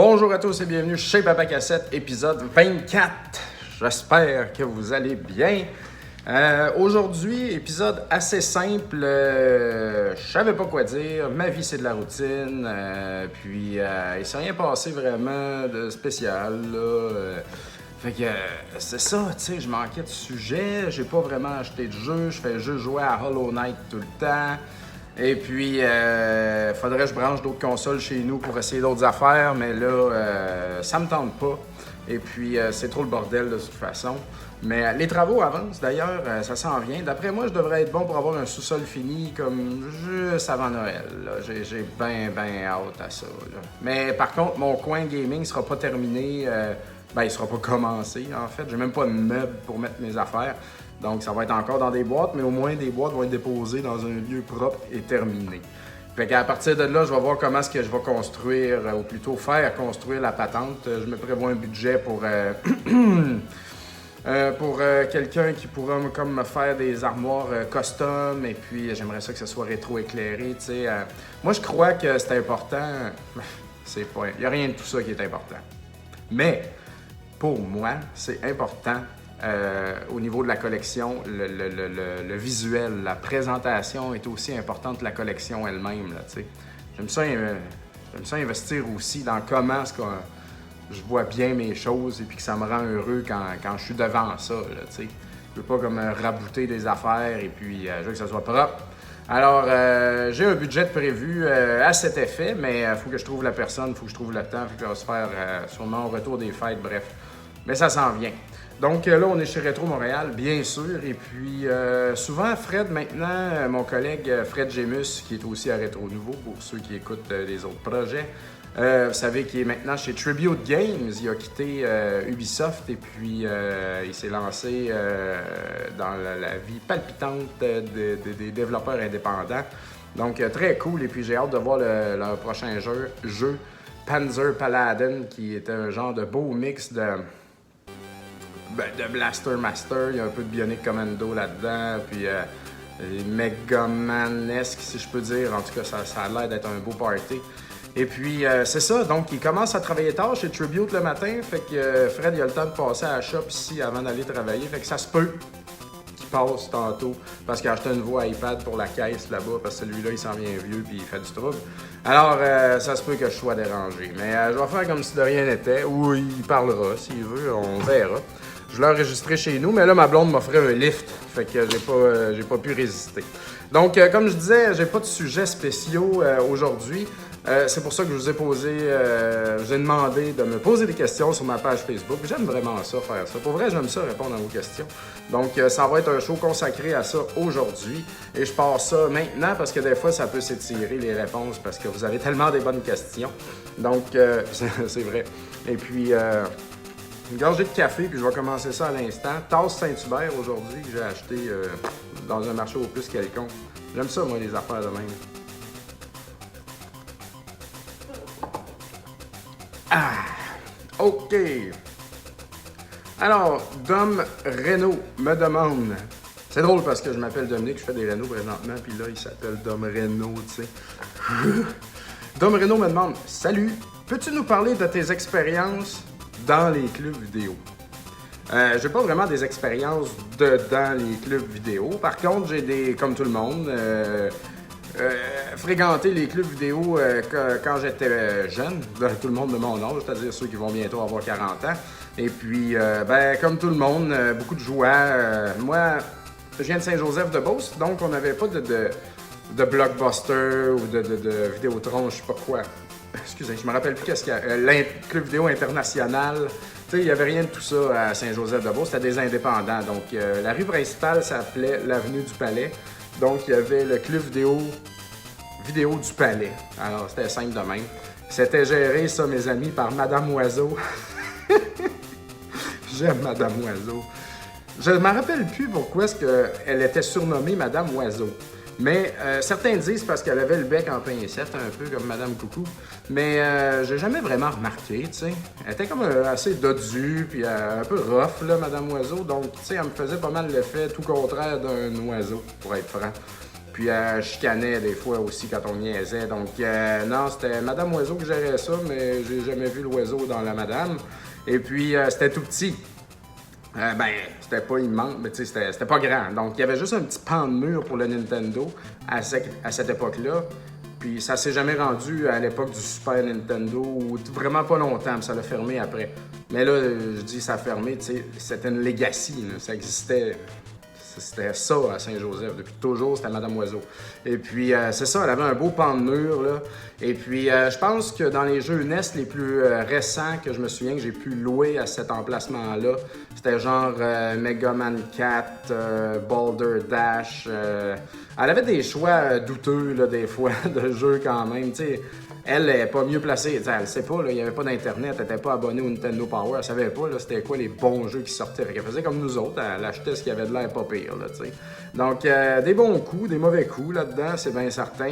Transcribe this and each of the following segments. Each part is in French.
Bonjour à tous et bienvenue chez Papa Cassette, épisode 24. J'espère que vous allez bien. Aujourd'hui, épisode assez simple. Je savais pas quoi dire. Ma vie, c'est de la routine. Il s'est rien passé vraiment de spécial, là. Fait que c'est ça, tu sais, je manquais de sujet. J'ai pas vraiment acheté de jeu. Je fais juste jouer à Hollow Knight tout le temps. Et puis, faudrait que je branche d'autres consoles chez nous pour essayer d'autres affaires, mais là, ça me tente pas. Et puis, c'est trop le bordel de toute façon. Mais les travaux avancent d'ailleurs, ça s'en vient. D'après moi, je devrais être bon pour avoir un sous-sol fini comme juste avant Noël. Là. J'ai bien hâte à ça. Là. Mais par contre, mon coin gaming sera pas terminé. Il sera pas commencé en fait. J'ai même pas de meubles pour mettre mes affaires. Donc, ça va être encore dans des boîtes, mais au moins, des boîtes vont être déposées dans un lieu propre et terminé. Fait qu'à partir de là, je vais voir comment est-ce que je vais construire, ou plutôt faire construire la patente. Je me prévois un budget pour quelqu'un qui pourra comme me faire des armoires custom, et puis j'aimerais ça que ce soit rétro-éclairé, tu sais. Moi, je crois que c'est important. Il n'y a rien de tout ça qui est important. Mais, pour moi, c'est important. Au niveau de la collection, le visuel, la présentation est aussi importante que la collection elle-même. Là, j'aime ça investir aussi dans comment est-ce que je vois bien mes choses et puis que ça me rend heureux quand je suis devant ça. Là, je veux pas comme rabouter des affaires et puis je veux que ça soit propre. Alors, j'ai un budget prévu à cet effet, mais il faut que je trouve la personne, il faut que je trouve le temps, il faut que ça va se faire sûrement au retour des fêtes, bref. Mais ça s'en vient. Donc là, on est chez Rétro Montréal, bien sûr. Et puis, souvent, Fred, maintenant, mon collègue Fred Gémus, qui est aussi à Rétro Nouveau, pour ceux qui écoutent les autres projets, vous savez qu'il est maintenant chez Tribute Games. Il a quitté Ubisoft et puis il s'est lancé dans la vie palpitante des développeurs indépendants. Donc, très cool. Et puis, j'ai hâte de voir leur prochain jeu, Panzer Paladin, qui est un genre de beau mix de Blaster Master, il y a un peu de Bionic Commando là-dedans, puis Megaman-esque, si je peux dire. En tout cas, ça a l'air d'être un beau party. Et puis, c'est ça, donc il commence à travailler tard chez Tribute le matin, fait que Fred, il a le temps de passer à la shop ici avant d'aller travailler, fait que ça se peut qu'il passe tantôt, parce qu'il a acheté un nouveau iPad pour la caisse là-bas, parce que celui-là, il s'en vient vieux, puis il fait du trouble. Alors, ça se peut que je sois dérangé, mais je vais faire comme si de rien n'était, ou il parlera, s'il veut, on verra. Je l'ai enregistré chez nous, mais là, ma blonde m'offrait un lift, fait que j'ai pas pu résister. Donc, comme je disais, j'ai pas de sujets spéciaux aujourd'hui. C'est pour ça que je vous ai demandé de me poser des questions sur ma page Facebook. J'aime vraiment ça, faire ça. Pour vrai, j'aime ça, répondre à vos questions. Donc, ça va être un show consacré à ça aujourd'hui. Et je pars ça maintenant parce que des fois, ça peut s'étirer les réponses parce que vous avez tellement des bonnes questions. Donc, c'est vrai. Et puis, une gorgée de café, puis je vais commencer ça à l'instant. Tasse Saint-Hubert aujourd'hui que j'ai acheté dans un marché aux puces quelconque. J'aime ça, moi, les affaires de même. Ah! OK. Alors, Dom Renault me demande... C'est drôle parce que je m'appelle Dominique, je fais des Renault présentement, puis là, il s'appelle Dom Renault, tu sais. Dom Renault me demande « Salut, peux-tu nous parler de tes expériences dans les clubs vidéo? » J'ai pas vraiment des expériences dans les clubs vidéo. Par contre, j'ai comme tout le monde... fréquenter les clubs vidéo quand j'étais jeune, tout le monde de mon âge, c'est-à-dire ceux qui vont bientôt avoir 40 ans. Et puis, comme tout le monde, beaucoup de joueurs. Moi, je viens de Saint-Joseph-de-Beauce, donc on n'avait pas de Blockbuster ou de Vidéotron, je sais pas quoi. Excusez, je me rappelle plus qu'est-ce qu'il y a. Club vidéo international. Tu sais, il n'y avait rien de tout ça à Saint-Joseph-de-Beauce, c'était des indépendants. Donc, la rue principale s'appelait l'avenue du Palais. Donc, il y avait le club vidéo du Palais. Alors, c'était simple de même. C'était géré, ça, mes amis, par Madame Oiseau. J'aime Madame Oiseau. Je ne me rappelle plus pourquoi est-ce qu'elle était surnommée Madame Oiseau. Mais certains disent parce qu'elle avait le bec en pincette, un peu comme Madame Coucou. Mais j'ai jamais vraiment remarqué, tu sais. Elle était comme assez dodue, puis un peu rough, là, Madame Oiseau. Donc, tu sais, elle me faisait pas mal l'effet tout contraire d'un oiseau, pour être franc. Puis elle chicanait des fois aussi quand on niaisait. Donc non, c'était Madame Oiseau qui gérait ça, mais j'ai jamais vu l'oiseau dans la Madame. Et puis c'était tout petit. C'était pas immense, mais tu sais, c'était pas grand. Donc il y avait juste un petit pan de mur pour le Nintendo à cette époque-là. Puis ça s'est jamais rendu à l'époque du Super Nintendo, ou vraiment pas longtemps, puis ça l'a fermé après. Mais là, je dis ça a fermé, tu sais, c'était une legacy, là. Ça existait. C'était ça à Saint-Joseph. Depuis toujours, c'était Madame Oiseau. Et puis, c'est ça, elle avait un beau pan de mur, là. Et puis, je pense que dans les jeux NES les plus récents que je me souviens que j'ai pu louer à cet emplacement-là, c'était genre Mega Man 4, Boulder Dash. Elle avait des choix douteux, là, des fois, de jeux quand même, tu sais. Elle n'est pas mieux placée. Elle ne sait pas, il n'y avait pas d'Internet, elle n'était pas abonnée au Nintendo Power, elle ne savait pas c'était quoi les bons jeux qui sortaient. Elle faisait comme nous autres, elle achetait ce qui avait de l'air pas pire. Là, donc, des bons coups, des mauvais coups là-dedans, c'est bien certain.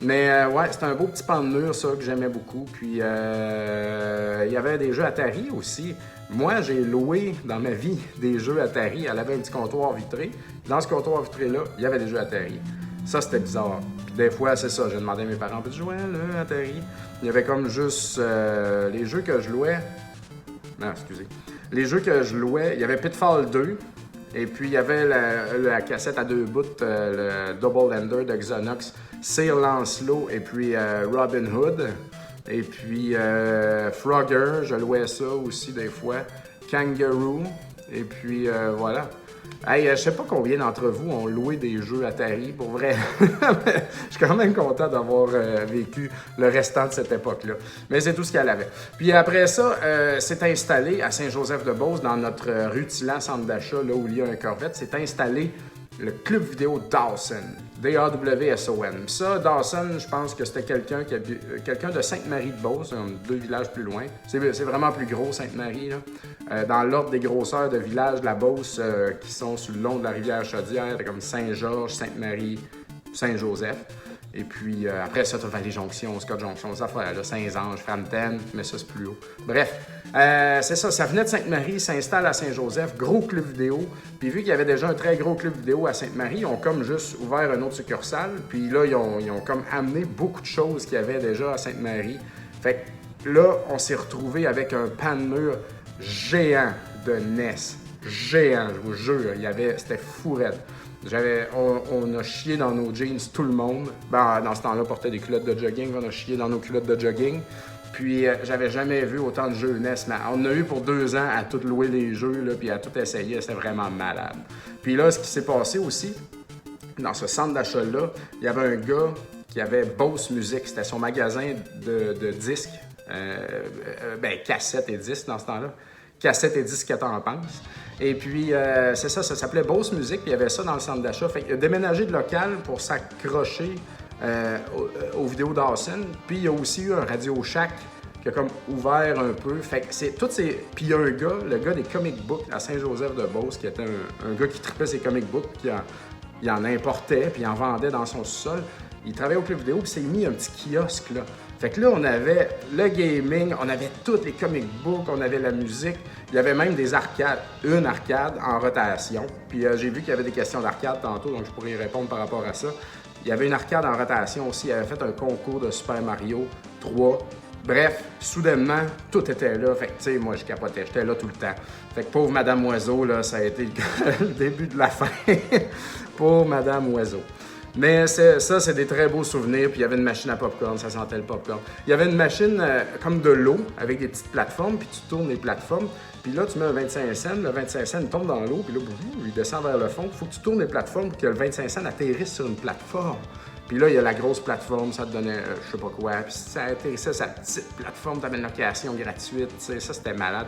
Mais ouais, c'était un beau petit pan de mur, ça, que j'aimais beaucoup. Puis, il y avait des jeux Atari aussi. Moi, j'ai loué dans ma vie des jeux Atari. Elle avait un petit comptoir vitré. Dans ce comptoir vitré-là, il y avait des jeux Atari. Ça, c'était bizarre. Puis des fois, c'est ça, j'ai demandé à mes parents, peux-tu jouer là, Atari? Il y avait comme juste les jeux que je louais. Non, excusez. Les jeux que je louais, il y avait Pitfall 2. Et puis, il y avait la cassette à 2 bouts, le Double Ender de Xonox, Sir Lancelot et puis Robin Hood. Et puis, Frogger, je louais ça aussi des fois. Kangaroo. Et puis, voilà. Hey, je sais pas combien d'entre vous ont loué des jeux Atari, pour vrai. Je suis quand même content d'avoir vécu le restant de cette époque-là. Mais c'est tout ce qu'elle avait. Puis après ça, c'est installé à Saint-Joseph-de-Beauce, dans notre rutilant centre d'achat, là où il y a un Corvette, c'est installé le club vidéo Dawson. D-A-W-S-O-N. Ça, Dawson, je pense que c'était quelqu'un de Sainte-Marie-de-Beauce, 2 villages plus loin. C'est vraiment plus gros, Sainte-Marie, là. Dans l'ordre des grosseurs de villages de la Beauce qui sont sur le long de la rivière Chaudière, comme Saint-Georges, Sainte-Marie, Saint-Joseph. Et puis après ça, tu as Vallée-Jonction, Scott-Jonction, ça affaires là, Saint-Ange, Frampton, mais ça c'est plus haut. Bref, c'est ça, ça venait de Sainte-Marie, s'installe à Saint-Joseph, gros club vidéo. Puis vu qu'il y avait déjà un très gros club vidéo à Sainte-Marie, ils ont comme juste ouvert un autre succursale. Puis là, ils ont comme amené beaucoup de choses qu'il y avait déjà à Sainte-Marie. Fait que là, on s'est retrouvé avec un pan de mur géant de NES. Géant, je vous jure, c'était fou raide. On a chié dans nos jeans, tout le monde. Dans ce temps-là, on portait des culottes de jogging. On a chié dans nos culottes de jogging. Puis, j'avais jamais vu autant de jeux NES. Mais on a eu pour 2 ans à tout louer les jeux, là, puis à tout essayer. C'était vraiment malade. Puis là, ce qui s'est passé aussi, dans ce centre d'achat-là, il y avait un gars qui avait Bose Music. C'était son magasin de disques. Cassettes et disques dans ce temps-là. Cassettes et disques, qu'est-ce que t'en penses? Et puis, c'est ça s'appelait Bose Music, puis il y avait ça dans le centre d'achat. Fait qu'il a déménagé de local pour s'accrocher aux vidéos Dawson. Puis il y a aussi eu un Radio Shack qui a comme ouvert un peu. Fait que c'est toutes ces... Puis il y a un gars, le gars des comic books à Saint-Joseph-de-Beauce, qui était un gars qui tripait ses comic books, puis il en importait, puis il en vendait dans son sous-sol. Il travaillait au club vidéo, puis s'est mis un petit kiosque, là. Fait que là, on avait le gaming, on avait tous les comic books, on avait la musique. Il y avait même des arcades, une arcade en rotation. Puis j'ai vu qu'il y avait des questions d'arcade tantôt, donc je pourrais y répondre par rapport à ça. Il y avait une arcade en rotation aussi, il avait fait un concours de Super Mario 3. Bref, soudainement, tout était là. Fait que, tu sais, moi, je capotais, j'étais là tout le temps. Fait que pauvre Madame Oiseau, là, ça a été le début de la fin pour Madame Oiseau. Mais ça, c'est des très beaux souvenirs. Puis il y avait une machine à popcorn, ça sentait le popcorn. Il y avait une machine comme de l'eau avec des petites plateformes, puis tu tournes les plateformes. Puis là, tu mets un 25 cents, le 25 cents tombe dans l'eau, puis là, il descend vers le fond. Il faut que tu tournes les plateformes pour que le 25 cents atterrisse sur une plateforme. Puis là, il y a la grosse plateforme, ça te donnait je sais pas quoi. Puis si ça atterrissait sa petite plateforme, tu avais une location gratuite. Ça, c'était malade.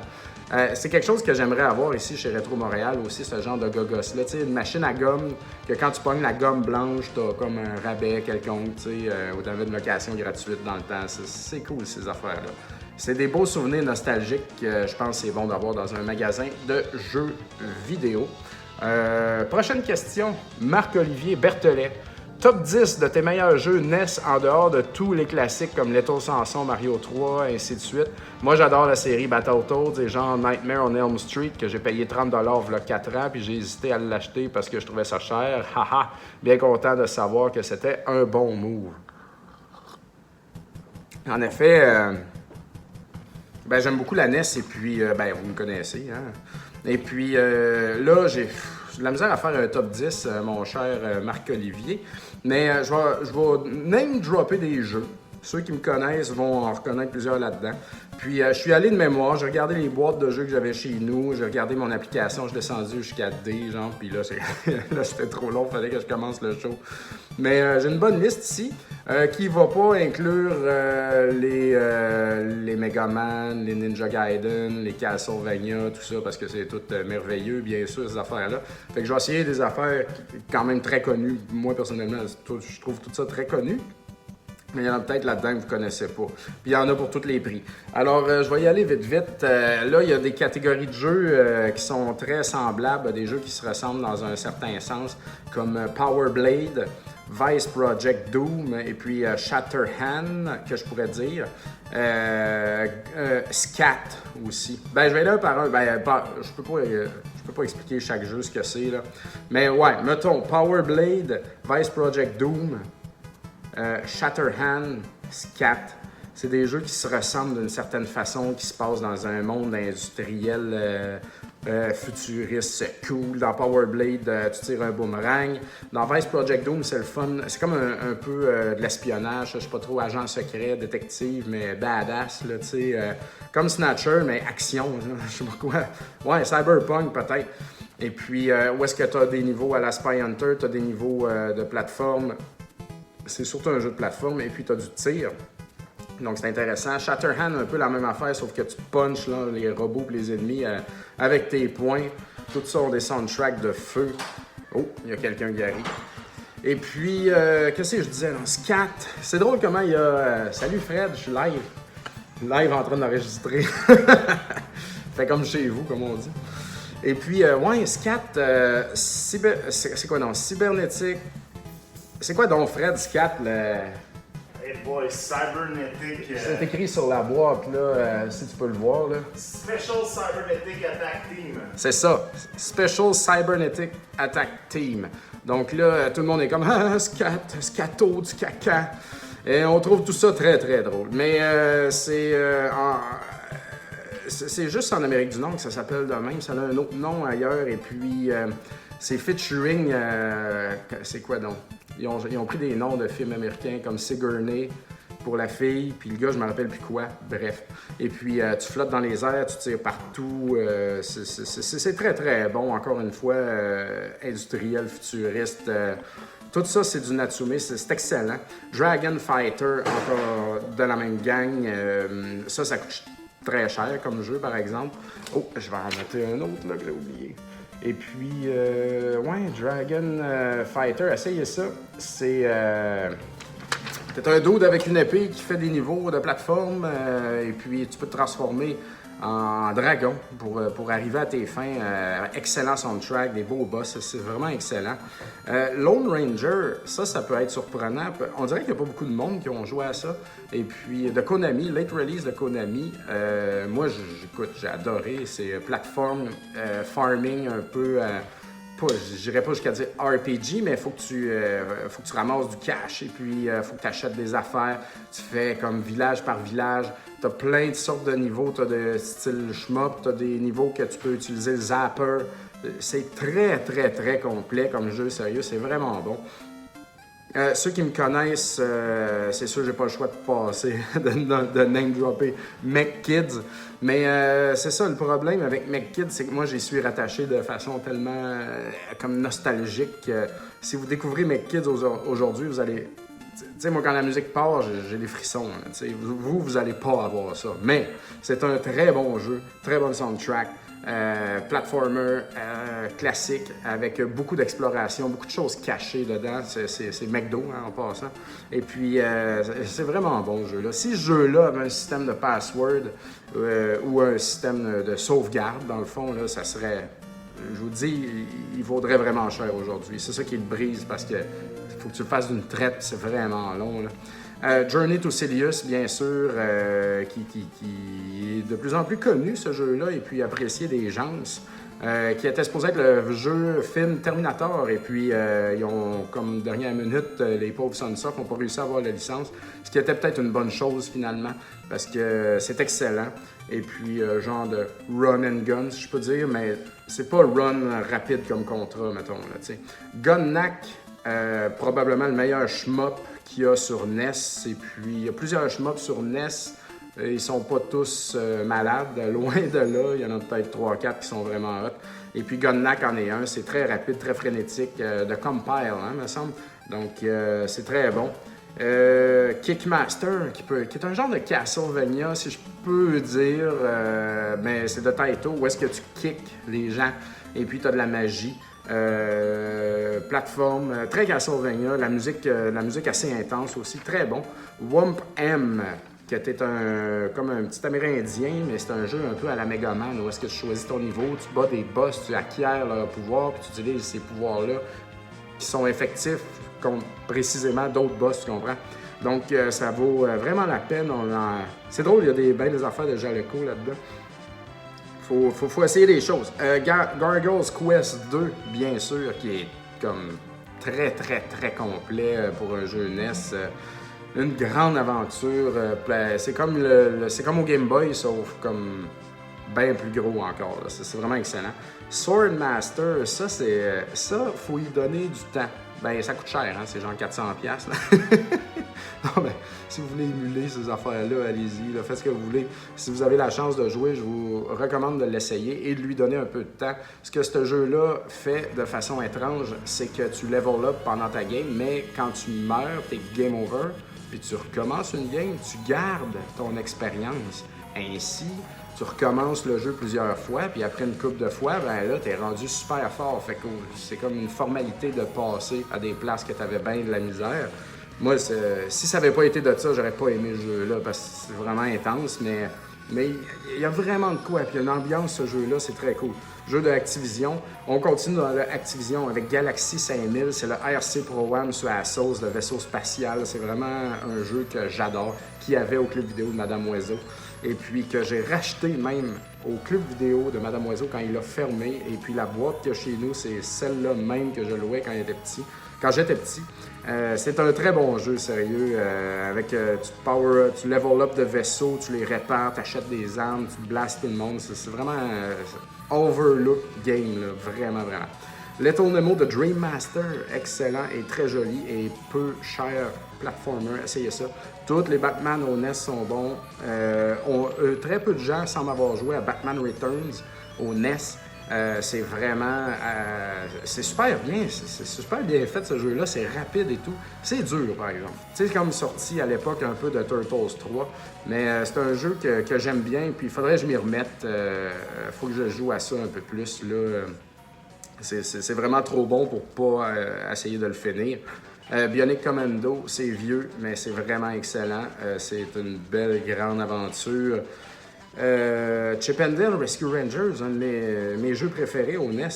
C'est quelque chose que j'aimerais avoir ici chez Rétro Montréal aussi, ce genre de gogos-là. Une machine à gomme, que quand tu pognes la gomme blanche, tu as comme un rabais quelconque, ou tu avais une location gratuite dans le temps. C'est cool, ces affaires-là. C'est des beaux souvenirs nostalgiques que je pense que c'est bon d'avoir dans un magasin de jeux vidéo. Prochaine question, Marc-Olivier Berthelet. Top 10 de tes meilleurs jeux NES en dehors de tous les classiques comme Little Samson, Mario 3, et ainsi de suite. Moi, j'adore la série Battletoads et genre Nightmare on Elm Street que j'ai payé 30$ il y a 4 ans puis j'ai hésité à l'acheter parce que je trouvais ça cher. Haha, bien content de savoir que c'était un bon move. En effet, j'aime beaucoup la NES et puis, vous me connaissez, hein. Et puis là, j'ai de la misère à faire un top 10, mon cher Marc-Olivier. Mais je vais name dropper des jeux. Ceux qui me connaissent vont en reconnaître plusieurs là-dedans. Puis je suis allé de mémoire, j'ai regardé les boîtes de jeux que j'avais chez nous, j'ai regardé mon application, je suis descendu jusqu'à D, genre, puis là, là c'était trop long, il fallait que je commence le show. Mais j'ai une bonne liste ici qui va pas inclure les Mega Man, les Ninja Gaiden, les Castlevania, tout ça, parce que c'est tout merveilleux, bien sûr, ces affaires-là. Fait que je vais essayer des affaires quand même très connues. Moi, personnellement, je trouve tout ça très connu. Mais il y en a peut-être là-dedans que vous ne connaissez pas. Puis il y en a pour tous les prix. Alors, je vais y aller vite. Là, il y a des catégories de jeux qui sont très semblables à des jeux qui se ressemblent dans un certain sens, comme Power Blade, Vice Project Doom et puis Shatterhand, que je pourrais dire. Scat aussi. Je vais aller un par un. Je peux pas expliquer chaque jeu ce que c'est, là. Mais ouais, mettons Power Blade, Vice Project Doom, Shatterhand, Scat, c'est des jeux qui se ressemblent d'une certaine façon, qui se passent dans un monde industriel futuriste, cool. Dans Power Blade, tu tires un boomerang. Dans Vice Project Doom, c'est le fun. C'est comme un peu de l'espionnage. Je suis pas trop agent secret, détective, mais badass, là, tu sais. Comme Snatcher, mais action. Je sais pas quoi. Ouais, Cyberpunk peut-être. Et puis, où est-ce que tu as des niveaux à la Spy Hunter, tu as des niveaux de plateforme. C'est surtout un jeu de plateforme et puis tu as du tir. Donc c'est intéressant. Shatterhand, un peu la même affaire, sauf que tu punches là, les robots et les ennemis avec tes poings. Tout ça ont des soundtracks de feu. Oh, il y a quelqu'un qui arrive. Et puis, qu'est-ce que je disais? Non, Scat. C'est drôle comment il y a... Salut Fred, je suis live. Live en train d'enregistrer. Fait comme chez vous, comme on dit. Et puis, Scat, c'est quoi non? Cybernétique. C'est quoi donc Fred, Scat, le... Hey boy, Cybernetic... C'est écrit sur la boîte, là, si tu peux le voir, là. Special Cybernetic Attack Team. C'est ça, Special Cybernetic Attack Team. Donc là, tout le monde est comme « Ah, Scat, Scato, du caca ». Et on trouve tout ça très, très drôle. Mais c'est juste en Amérique du Nord que ça s'appelle de même. Ça a un autre nom ailleurs. Et puis, c'est featuring... c'est quoi donc? Ils ont pris des noms de films américains comme Sigourney pour la fille, puis le gars, je me rappelle plus quoi. Bref. Et puis, tu flottes dans les airs, tu tires partout. C'est très, très bon, encore une fois, industriel, futuriste. Tout ça, c'est du Natsume, c'est excellent. Dragon Fighter, encore de la même gang. Ça coûte très cher comme jeu, par exemple. Oh, je vais en mettre un autre, là, que j'ai oublié. Et puis, Dragon Fighter, essayez ça. C'est un dude avec une épée qui fait des niveaux de plateforme et puis tu peux te transformer en dragon pour arriver à tes fins. Excellent soundtrack, des beaux boss, c'est vraiment excellent. Lone Ranger, ça peut être surprenant. On dirait qu'il n'y a pas beaucoup de monde qui ont joué à ça. Et puis de Konami, late release de Konami, moi j'ai adoré. C'est plateforme, farming un peu... j'irais pas jusqu'à dire RPG, mais il faut que tu ramasses du cash et puis il faut que tu achètes des affaires. Tu fais comme village par village. Tu as plein de sortes de niveaux. Tu as de style shmup, tu as des niveaux que tu peux utiliser le zapper. C'est très, très, très complet comme jeu, sérieux. C'est vraiment bon. Ceux qui me connaissent, c'est sûr, j'ai pas le choix de passer, de name-dropper McKids. Mais c'est ça, le problème avec McKids, c'est que moi, j'y suis rattaché de façon tellement comme nostalgique. Si vous découvrez McKids aujourd'hui, vous allez... Tu sais, moi, quand la musique part, j'ai des frissons. Vous allez pas avoir ça. Mais c'est un très bon jeu, très bon soundtrack. Platformer classique avec beaucoup d'exploration, beaucoup de choses cachées dedans. C'est McDo en passant. Et puis, c'est vraiment un bon jeu. Là. Si ce jeu-là avait un système de password ou un système de sauvegarde, dans le fond, là, ça serait... Je vous dis, il vaudrait vraiment cher aujourd'hui. C'est ça qui le brise parce que faut que tu le fasses d'une traite, c'est vraiment long. Là. Journey to Silius, bien sûr, qui est de plus en plus connu, ce jeu-là, et puis apprécié des gens. Qui était supposé être le jeu film Terminator, et puis ils ont, comme dernière minute, les pauvres Sunsoft n'ont pas réussi à avoir la licence, ce qui était peut-être une bonne chose finalement, parce que c'est excellent. Et puis, genre de run and gun, si je peux dire, mais c'est pas run rapide comme Contra, mettons. Là, t'sais. Gunnack, probablement le meilleur shmup qu'il y a sur NES, et puis il y a plusieurs shmups sur NES. Ils sont pas tous malades, loin de là. Il y en a peut-être 3-4 qui sont vraiment hot. Et puis Gunnack en est un. C'est très rapide, très frénétique, de compile, hein, me semble. Donc, c'est très bon. Kickmaster, qui est un genre de Castlevania, si je peux dire. Mais c'est de Taito, où est-ce que tu kicks les gens. Et puis, tu as de la magie. Plateforme, très Castlevania. La musique assez intense aussi, très bon. Wump M, qui était comme un petit Amérindien, mais c'est un jeu un peu à la Mega Man, où est-ce que tu choisis ton niveau, tu bats des boss, tu acquiers leur pouvoir, puis tu utilises ces pouvoirs-là qui sont effectifs contre précisément d'autres boss, tu comprends? Donc, ça vaut vraiment la peine. C'est drôle, il y a des affaires de Jaleco là-dedans. Faut essayer des choses. Gargoyles Quest 2, bien sûr, qui est comme très, très, très complet pour un jeu NES. Une grande aventure. C'est comme au Game Boy, sauf comme bien plus gros encore. C'est vraiment excellent. Swordmaster, ça, faut y donner du temps. Ben, ça coûte cher, hein? C'est genre 400$. Non, ben, si vous voulez émuler ces affaires-là, allez-y, là, faites ce que vous voulez. Si vous avez la chance de jouer, je vous recommande de l'essayer et de lui donner un peu de temps. Ce que ce jeu-là fait de façon étrange, c'est que tu level up pendant ta game, mais quand tu meurs, t'es game over, puis tu recommences une game, tu gardes ton expérience. Ainsi, tu recommences le jeu plusieurs fois, puis après une couple de fois, ben là, t'es rendu super fort. Fait que c'est comme une formalité de passer à des places que t'avais bien de la misère. Moi, si ça n'avait pas été de ça, j'aurais pas aimé ce jeu-là, parce que c'est vraiment intense, mais il y a vraiment de quoi. Puis il y a une ambiance, ce jeu-là, c'est très cool. Jeu de Activision. On continue dans l'Activision avec Galaxy 5000. C'est le RC Pro-Am sur la sauce, le vaisseau spatial. C'est vraiment un jeu que j'adore, qu'il y avait au club vidéo de Madame Oiseau. Et puis que j'ai racheté même au club vidéo de Madame Oiseau quand il a fermé. Et puis la boîte qu'il y a chez nous, c'est celle-là même que je louais quand j'étais petit. C'est un très bon jeu, sérieux. Tu level up de vaisseaux, tu les répares, tu achètes des armes, tu blastes tout le monde. C'est vraiment overlook game, là, vraiment, vraiment. Little Nemo de Dream Master, excellent et très joli et peu cher platformer, essayez ça. Tous les Batman au NES sont bons. Très peu de gens semblent avoir joué à Batman Returns au NES. C'est vraiment... c'est super bien. C'est super bien fait, ce jeu-là. C'est rapide et tout. C'est dur, par exemple. Tu sais, comme sorti à l'époque un peu de Turtles 3. Mais c'est un jeu que j'aime bien. Puis il faudrait que je m'y remette. Faut que je joue à ça un peu plus, là. C'est vraiment trop bon pour pas essayer de le finir. Bionic Commando, c'est vieux, mais c'est vraiment excellent. C'est une belle, grande aventure. Chip 'n Dale Rescue Rangers, un de mes jeux préférés au NES.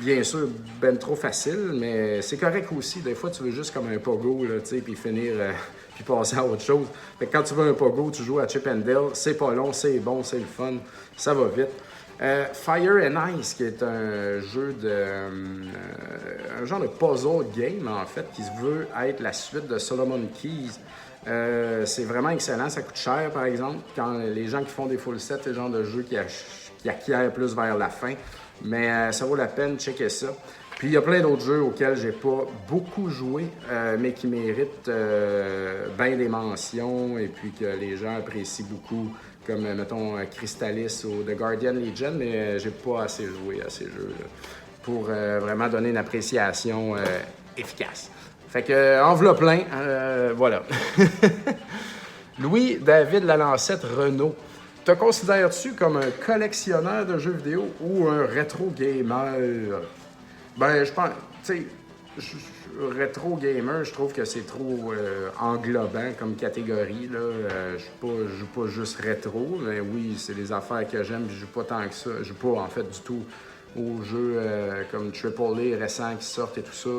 Bien sûr, ben trop facile, mais c'est correct aussi. Des fois, tu veux juste comme un pogo, là, tu sais, puis finir, puis passer à autre chose. Fait que quand tu veux un pogo, tu joues à Chip 'n Dale. C'est pas long, c'est bon, c'est le fun. Ça va vite. Fire and Ice, qui est un jeu un genre de puzzle game, en fait, qui veut être la suite de Solomon Keys. C'est vraiment excellent, ça coûte cher, par exemple, quand les gens qui font des full sets, c'est le genre de jeu qui acquiert plus vers la fin. Mais ça vaut la peine, checker ça. Puis il y a plein d'autres jeux auxquels j'ai pas beaucoup joué, mais qui méritent bien des mentions et puis que les gens apprécient beaucoup, comme mettons Crystalis ou The Guardian Legion, mais j'ai pas assez joué à ces jeux-là pour vraiment donner une appréciation efficace. Fait que enveloppe plein, voilà. Louis-David Lalancette Renault. Te considères-tu comme un collectionneur de jeux vidéo ou un rétro gamer? Ben, je pense, tu sais, rétro gamer, je trouve que c'est trop englobant comme catégorie, là. Je joue pas juste rétro, mais oui, c'est des affaires que j'aime, je joue pas tant que ça. Je joue pas, en fait, du tout aux jeux comme AAA récents qui sortent et tout ça.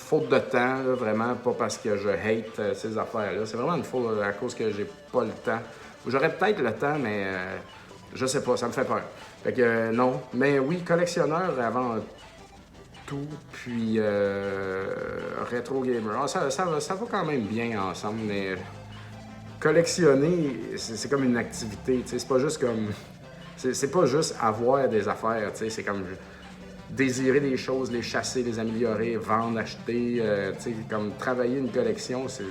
faute de temps, là, vraiment, pas parce que je hate ces affaires-là. C'est vraiment une faute à cause que j'ai pas le temps. J'aurais peut-être le temps, mais je sais pas, ça me fait peur. Fait que non. Mais oui, collectionneur avant tout, puis rétro gamer. Ah, ça va quand même bien ensemble, mais collectionner, c'est comme une activité, tu sais, c'est pas juste comme... C'est pas juste avoir des affaires, tu sais, c'est comme désirer des choses, les chasser, les améliorer, vendre, acheter, tu sais, comme travailler une collection, c'est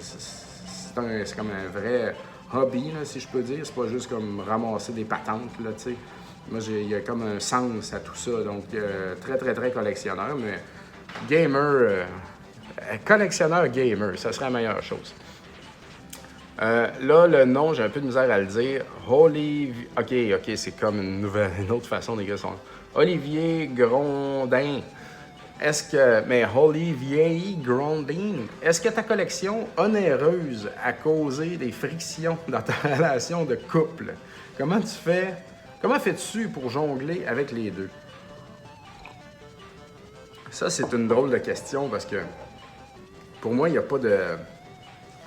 comme un vrai hobby, là, si je peux dire. C'est pas juste comme ramasser des patentes, là, tu sais. Moi, il y a comme un sens à tout ça, donc très, très, très collectionneur, mais gamer, collectionneur gamer, ça serait la meilleure chose. Là, le nom, j'ai un peu de misère à le dire. OK, c'est comme une autre façon d'écrire son nom. Olivier Grondin. Mais Olivier Grondin, est-ce que ta collection onéreuse a causé des frictions dans ta relation de couple? Comment fais-tu pour jongler avec les deux? Ça, c'est une drôle de question parce que pour moi, il n'y a pas de...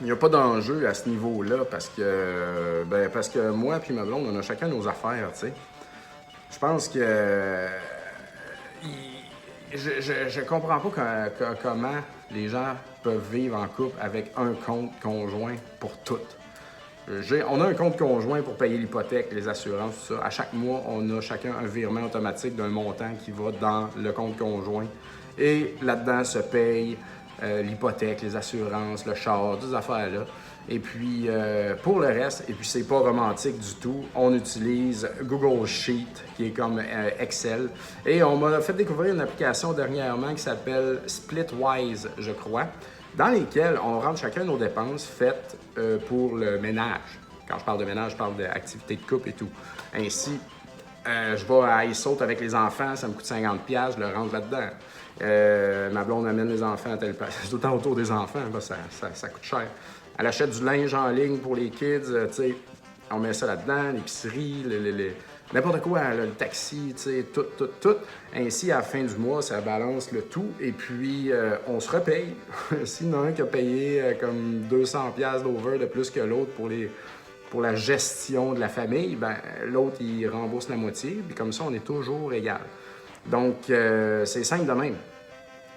Il n'y a pas d'enjeu à ce niveau-là parce que moi et ma blonde, on a chacun nos affaires, tu sais. Je pense que... Je comprends pas comment les gens peuvent vivre en couple avec un compte conjoint pour tout. On a un compte conjoint pour payer l'hypothèque, les assurances, tout ça. À chaque mois, on a chacun un virement automatique d'un montant qui va dans le compte conjoint. Et là-dedans se paye l'hypothèque, les assurances, le char, toutes ces affaires-là. Et puis, pour le reste, et puis c'est pas romantique du tout, on utilise Google Sheet, qui est comme Excel. Et on m'a fait découvrir une application dernièrement qui s'appelle Splitwise, je crois, dans lesquelles on rentre chacun nos dépenses faites pour le ménage. Quand je parle de ménage, je parle d'activités de couple et tout. Ainsi, je vais à iSaute avec les enfants, ça me coûte 50$, je le rentre là-dedans. Ma blonde amène les enfants à telle place. C'est tout le temps autour des enfants, ça coûte cher. Elle achète du linge en ligne pour les kids, tu sais, on met ça là-dedans, l'épicerie, n'importe quoi, là, le taxi, tu sais, tout. Ainsi, à la fin du mois, ça balance le tout et puis on se repaye. S'il y en a un qui a payé comme 200$ d'over de plus que l'autre pour la gestion de la famille, ben l'autre, il rembourse la moitié, puis comme ça, on est toujours égal. Donc, c'est simple de même.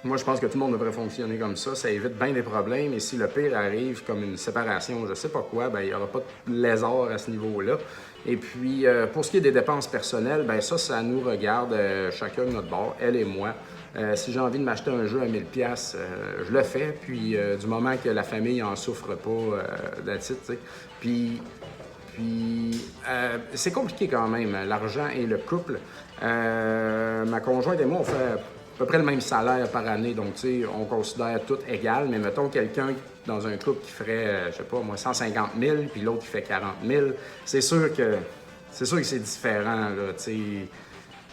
Moi, je pense que tout le monde devrait fonctionner comme ça. Ça évite bien des problèmes. Et si le pire arrive, comme une séparation, je sais pas quoi, ben il n'y aura pas de lézard à ce niveau-là. Et puis, pour ce qui est des dépenses personnelles, ben ça nous regarde chacun de notre bord, elle et moi. Si j'ai envie de m'acheter un jeu à 1000$, je le fais. Puis, du moment que la famille en souffre pas, that's it, tu sais. Puis, c'est compliqué quand même, l'argent et le couple. Ma conjointe et moi, on fait à peu près le même salaire par année, donc tu sais, on considère tout égal, mais mettons quelqu'un dans un couple qui ferait, je sais pas, moi, 150$, puis l'autre qui fait 40$, c'est sûr que c'est différent, là, tu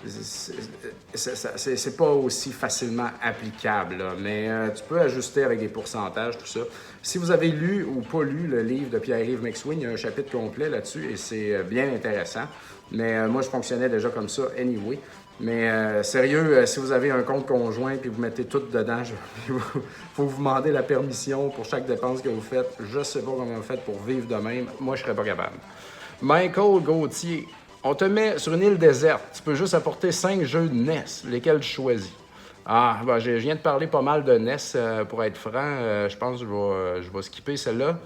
sais. C'est pas aussi facilement applicable, là, mais tu peux ajuster avec des pourcentages, tout ça. Si vous avez lu ou pas lu le livre de Pierre-Yves McSween, il y a un chapitre complet là-dessus et c'est bien intéressant. Mais moi, je fonctionnais déjà comme ça anyway. Mais sérieux, si vous avez un compte conjoint et vous mettez tout dedans, il faut vous demander la permission pour chaque dépense que vous faites. Je sais pas comment vous faites pour vivre de même. Moi, je serais pas capable. Michael Gauthier, on te met sur une île déserte. Tu peux juste apporter 5 jeux de NES. Lesquels tu choisis? Ah, ben, je viens de parler pas mal de NES, pour être franc. Je pense que je vais skipper celle-là.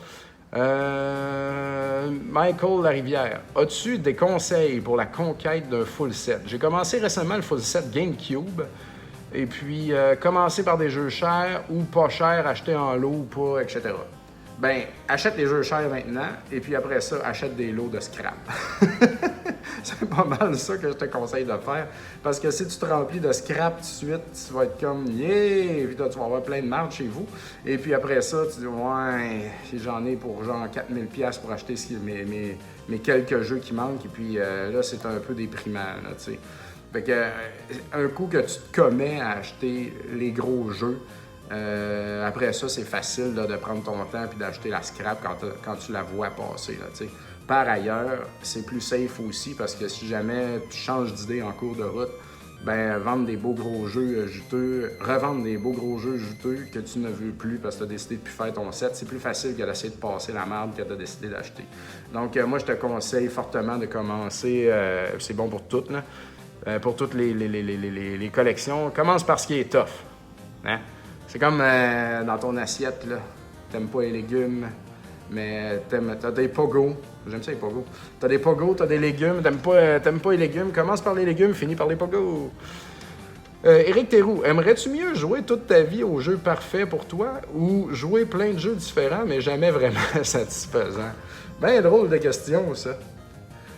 Michael Larivière, as-tu des conseils pour la conquête d'un full set? J'ai commencé récemment le full set GameCube. Et puis, commencer par des jeux chers ou pas chers, acheter en lot ou pas, etc. Ben, achète les jeux chers maintenant, et puis après ça, achète des lots de scrap. C'est pas mal ça que je te conseille de faire. Parce que si tu te remplis de scrap tout de suite, tu vas être comme yeah! Puis là, tu vas avoir plein de marde chez vous. Et puis après ça, tu dis ouais, si j'en ai pour genre 4000$ pour acheter mes quelques jeux qui manquent. Et puis là, c'est un peu déprimant, là, tu sais. Fait que un coup que tu te commets à acheter les gros jeux, après ça, c'est facile là, de prendre ton temps et d'acheter la scrap quand tu la vois passer. Là, t'sais. Par ailleurs, c'est plus safe aussi parce que si jamais tu changes d'idée en cours de route, ben vendre des beaux gros jeux juteux, revendre des beaux gros jeux juteux que tu ne veux plus parce que tu as décidé de plus faire ton set, c'est plus facile que d'essayer de passer la merde que de décider d'acheter. Donc moi je te conseille fortement de commencer, c'est bon pour toutes, là, pour toutes les collections. Commence par ce qui est tough. Hein? C'est comme dans ton assiette, là, t'aimes pas les légumes, mais t'as des pogos. J'aime ça les pogos. T'as des pogos, t'as des légumes, t'aimes pas les légumes, commence par les légumes, finis par les pogos. Éric Théroux, aimerais-tu mieux jouer toute ta vie au jeu parfait pour toi ou jouer plein de jeux différents mais jamais vraiment satisfaisant? Ben drôle de question, ça.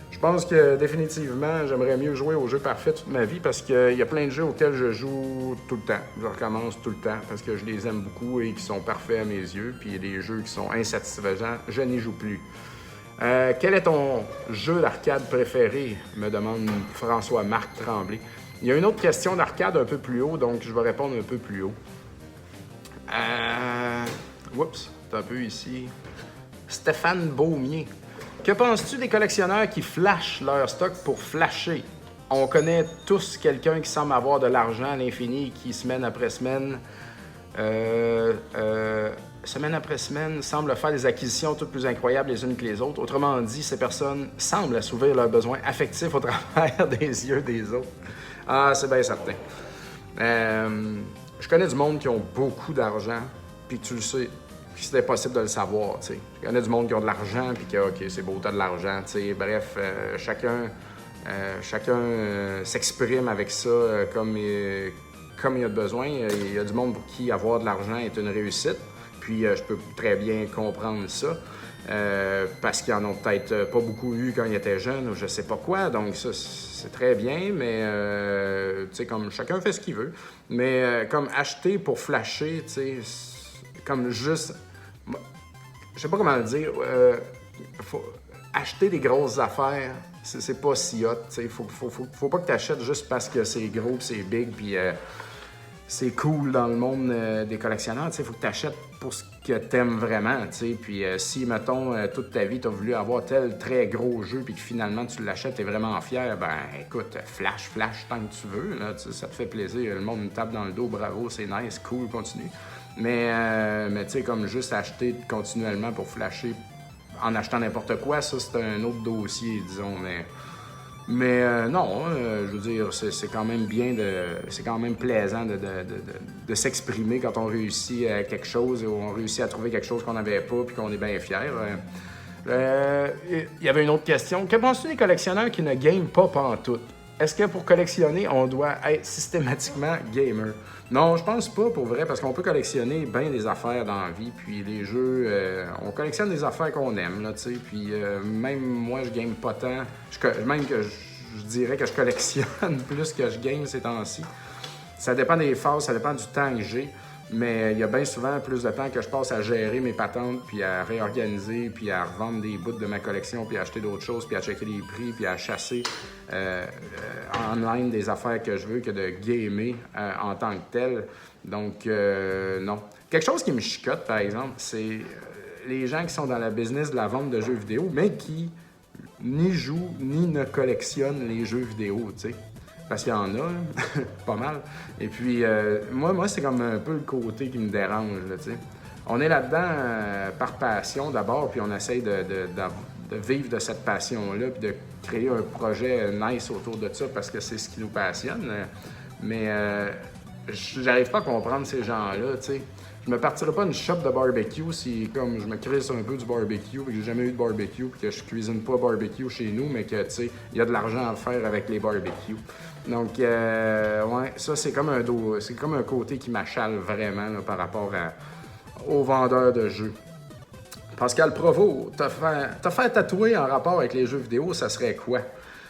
Je pense que définitivement, j'aimerais mieux jouer au jeu parfait toute ma vie parce qu'il y a plein de jeux auxquels je joue tout le temps. Je recommence tout le temps parce que je les aime beaucoup et qui sont parfaits à mes yeux. Puis il y a des jeux qui sont insatisfaisants, je n'y joue plus. Quel est ton jeu d'arcade préféré? Me demande François-Marc Tremblay. Il y a une autre question d'arcade un peu plus haut, donc je vais répondre un peu plus haut. Oups, c'est un peu ici. Stéphane Beaumier. Que penses-tu des collectionneurs qui flashent leur stock pour flasher? On connaît tous quelqu'un qui semble avoir de l'argent à l'infini, qui semaine après semaine semble faire des acquisitions toutes plus incroyables les unes que les autres. Autrement dit, ces personnes semblent assouvir leurs besoins affectifs au travers des yeux des autres. Ah, c'est bien certain. Je connais du monde qui ont beaucoup d'argent, puis tu le sais, puis c'est impossible de le savoir, tu sais. Je connais du monde qui ont de l'argent, puis que, OK, c'est beau, t'as de l'argent, tu sais. Bref, chacun s'exprime avec ça comme il a besoin. Il y a du monde pour qui avoir de l'argent est une réussite. Puis je peux très bien comprendre ça. Parce qu'ils en ont peut-être pas beaucoup eu quand ils étaient jeunes ou je sais pas quoi. Donc ça, c'est très bien, mais tu sais, comme chacun fait ce qu'il veut. Mais comme acheter pour flasher, tu sais, comme juste... Je sais pas comment le dire. Acheter des grosses affaires, c'est pas si hot. Faut pas que tu achètes juste parce que c'est gros, puis c'est big, puis c'est cool dans le monde des collectionneurs. Il faut que tu achètes pour ce que t'aimes vraiment. Puis si, mettons, toute ta vie, tu as voulu avoir tel très gros jeu, puis que finalement tu l'achètes, tu es vraiment fier, ben écoute, flash tant que tu veux. Là, ça te fait plaisir. Le monde me tape dans le dos, bravo, c'est nice, cool, continue. Mais tu sais, comme juste acheter continuellement pour flasher en achetant n'importe quoi, ça, c'est un autre dossier, disons. Mais non, je veux dire, c'est quand même bien c'est quand même plaisant de s'exprimer quand on réussit à quelque chose ou on réussit à trouver quelque chose qu'on n'avait pas puis qu'on est bien fier. Il y avait une autre question. Que penses-tu des collectionneurs qui ne game pas pantoute? Est-ce que pour collectionner, on doit être systématiquement gamer? Non, je pense pas pour vrai, parce qu'on peut collectionner bien des affaires dans la vie, puis les jeux, on collectionne des affaires qu'on aime, là, tu sais, puis même moi, je game pas tant, même que je dirais que je collectionne plus que je game ces temps-ci. Ça dépend des phases, ça dépend du temps que j'ai, mais il y a bien souvent plus de temps que je passe à gérer mes patentes, puis à réorganiser, puis à revendre des bouts de ma collection, puis à acheter d'autres choses, puis à checker les prix, puis à chasser online des affaires que je veux que de gamer en tant que tel. Donc, non. Quelque chose qui me chicote, par exemple, c'est les gens qui sont dans la business de la vente de jeux vidéo, mais qui ni jouent ni ne collectionnent les jeux vidéo, tu sais. Parce qu'il y en a, pas mal. Et puis, moi, c'est comme un peu le côté qui me dérange, là, tu sais. On est là-dedans par passion d'abord, puis on essaye de vivre de cette passion-là, puis de créer un projet nice autour de ça, parce que c'est ce qui nous passionne. Mais j'arrive pas à comprendre ces gens-là, tu sais. Je me partirais pas une shop de barbecue si, comme, je me crisse un peu du barbecue, puis que j'ai jamais eu de barbecue, puis que je cuisine pas barbecue chez nous, mais que, tu sais, il y a de l'argent à faire avec les barbecues. Donc, ouais, ça, c'est comme un côté qui m'achale vraiment là, par rapport aux vendeurs de jeux. Pascal Provost, te faire tatouer en rapport avec les jeux vidéo, ça serait quoi?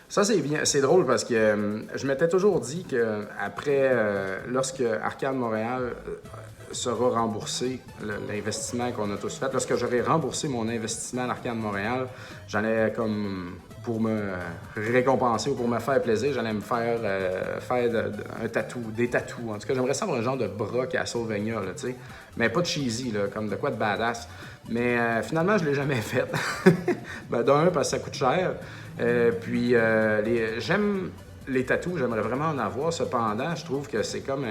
Ça, c'est drôle parce que je m'étais toujours dit qu'après, lorsque Arcade Montréal sera remboursé, l'investissement qu'on a tous fait, lorsque j'aurai remboursé mon investissement à l'Arcade Montréal, j'allais comme, pour me récompenser ou pour me faire plaisir, j'allais me faire un tatou, des tatous. En tout cas, j'aimerais savoir un genre de bras Castlevania, là, tu sais. Mais pas de cheesy, là, comme de quoi de badass. Mais finalement, je l'ai jamais fait. Ben, d'un, parce que ça coûte cher. Puis, j'aime les tatous, j'aimerais vraiment en avoir. Cependant, je trouve que c'est comme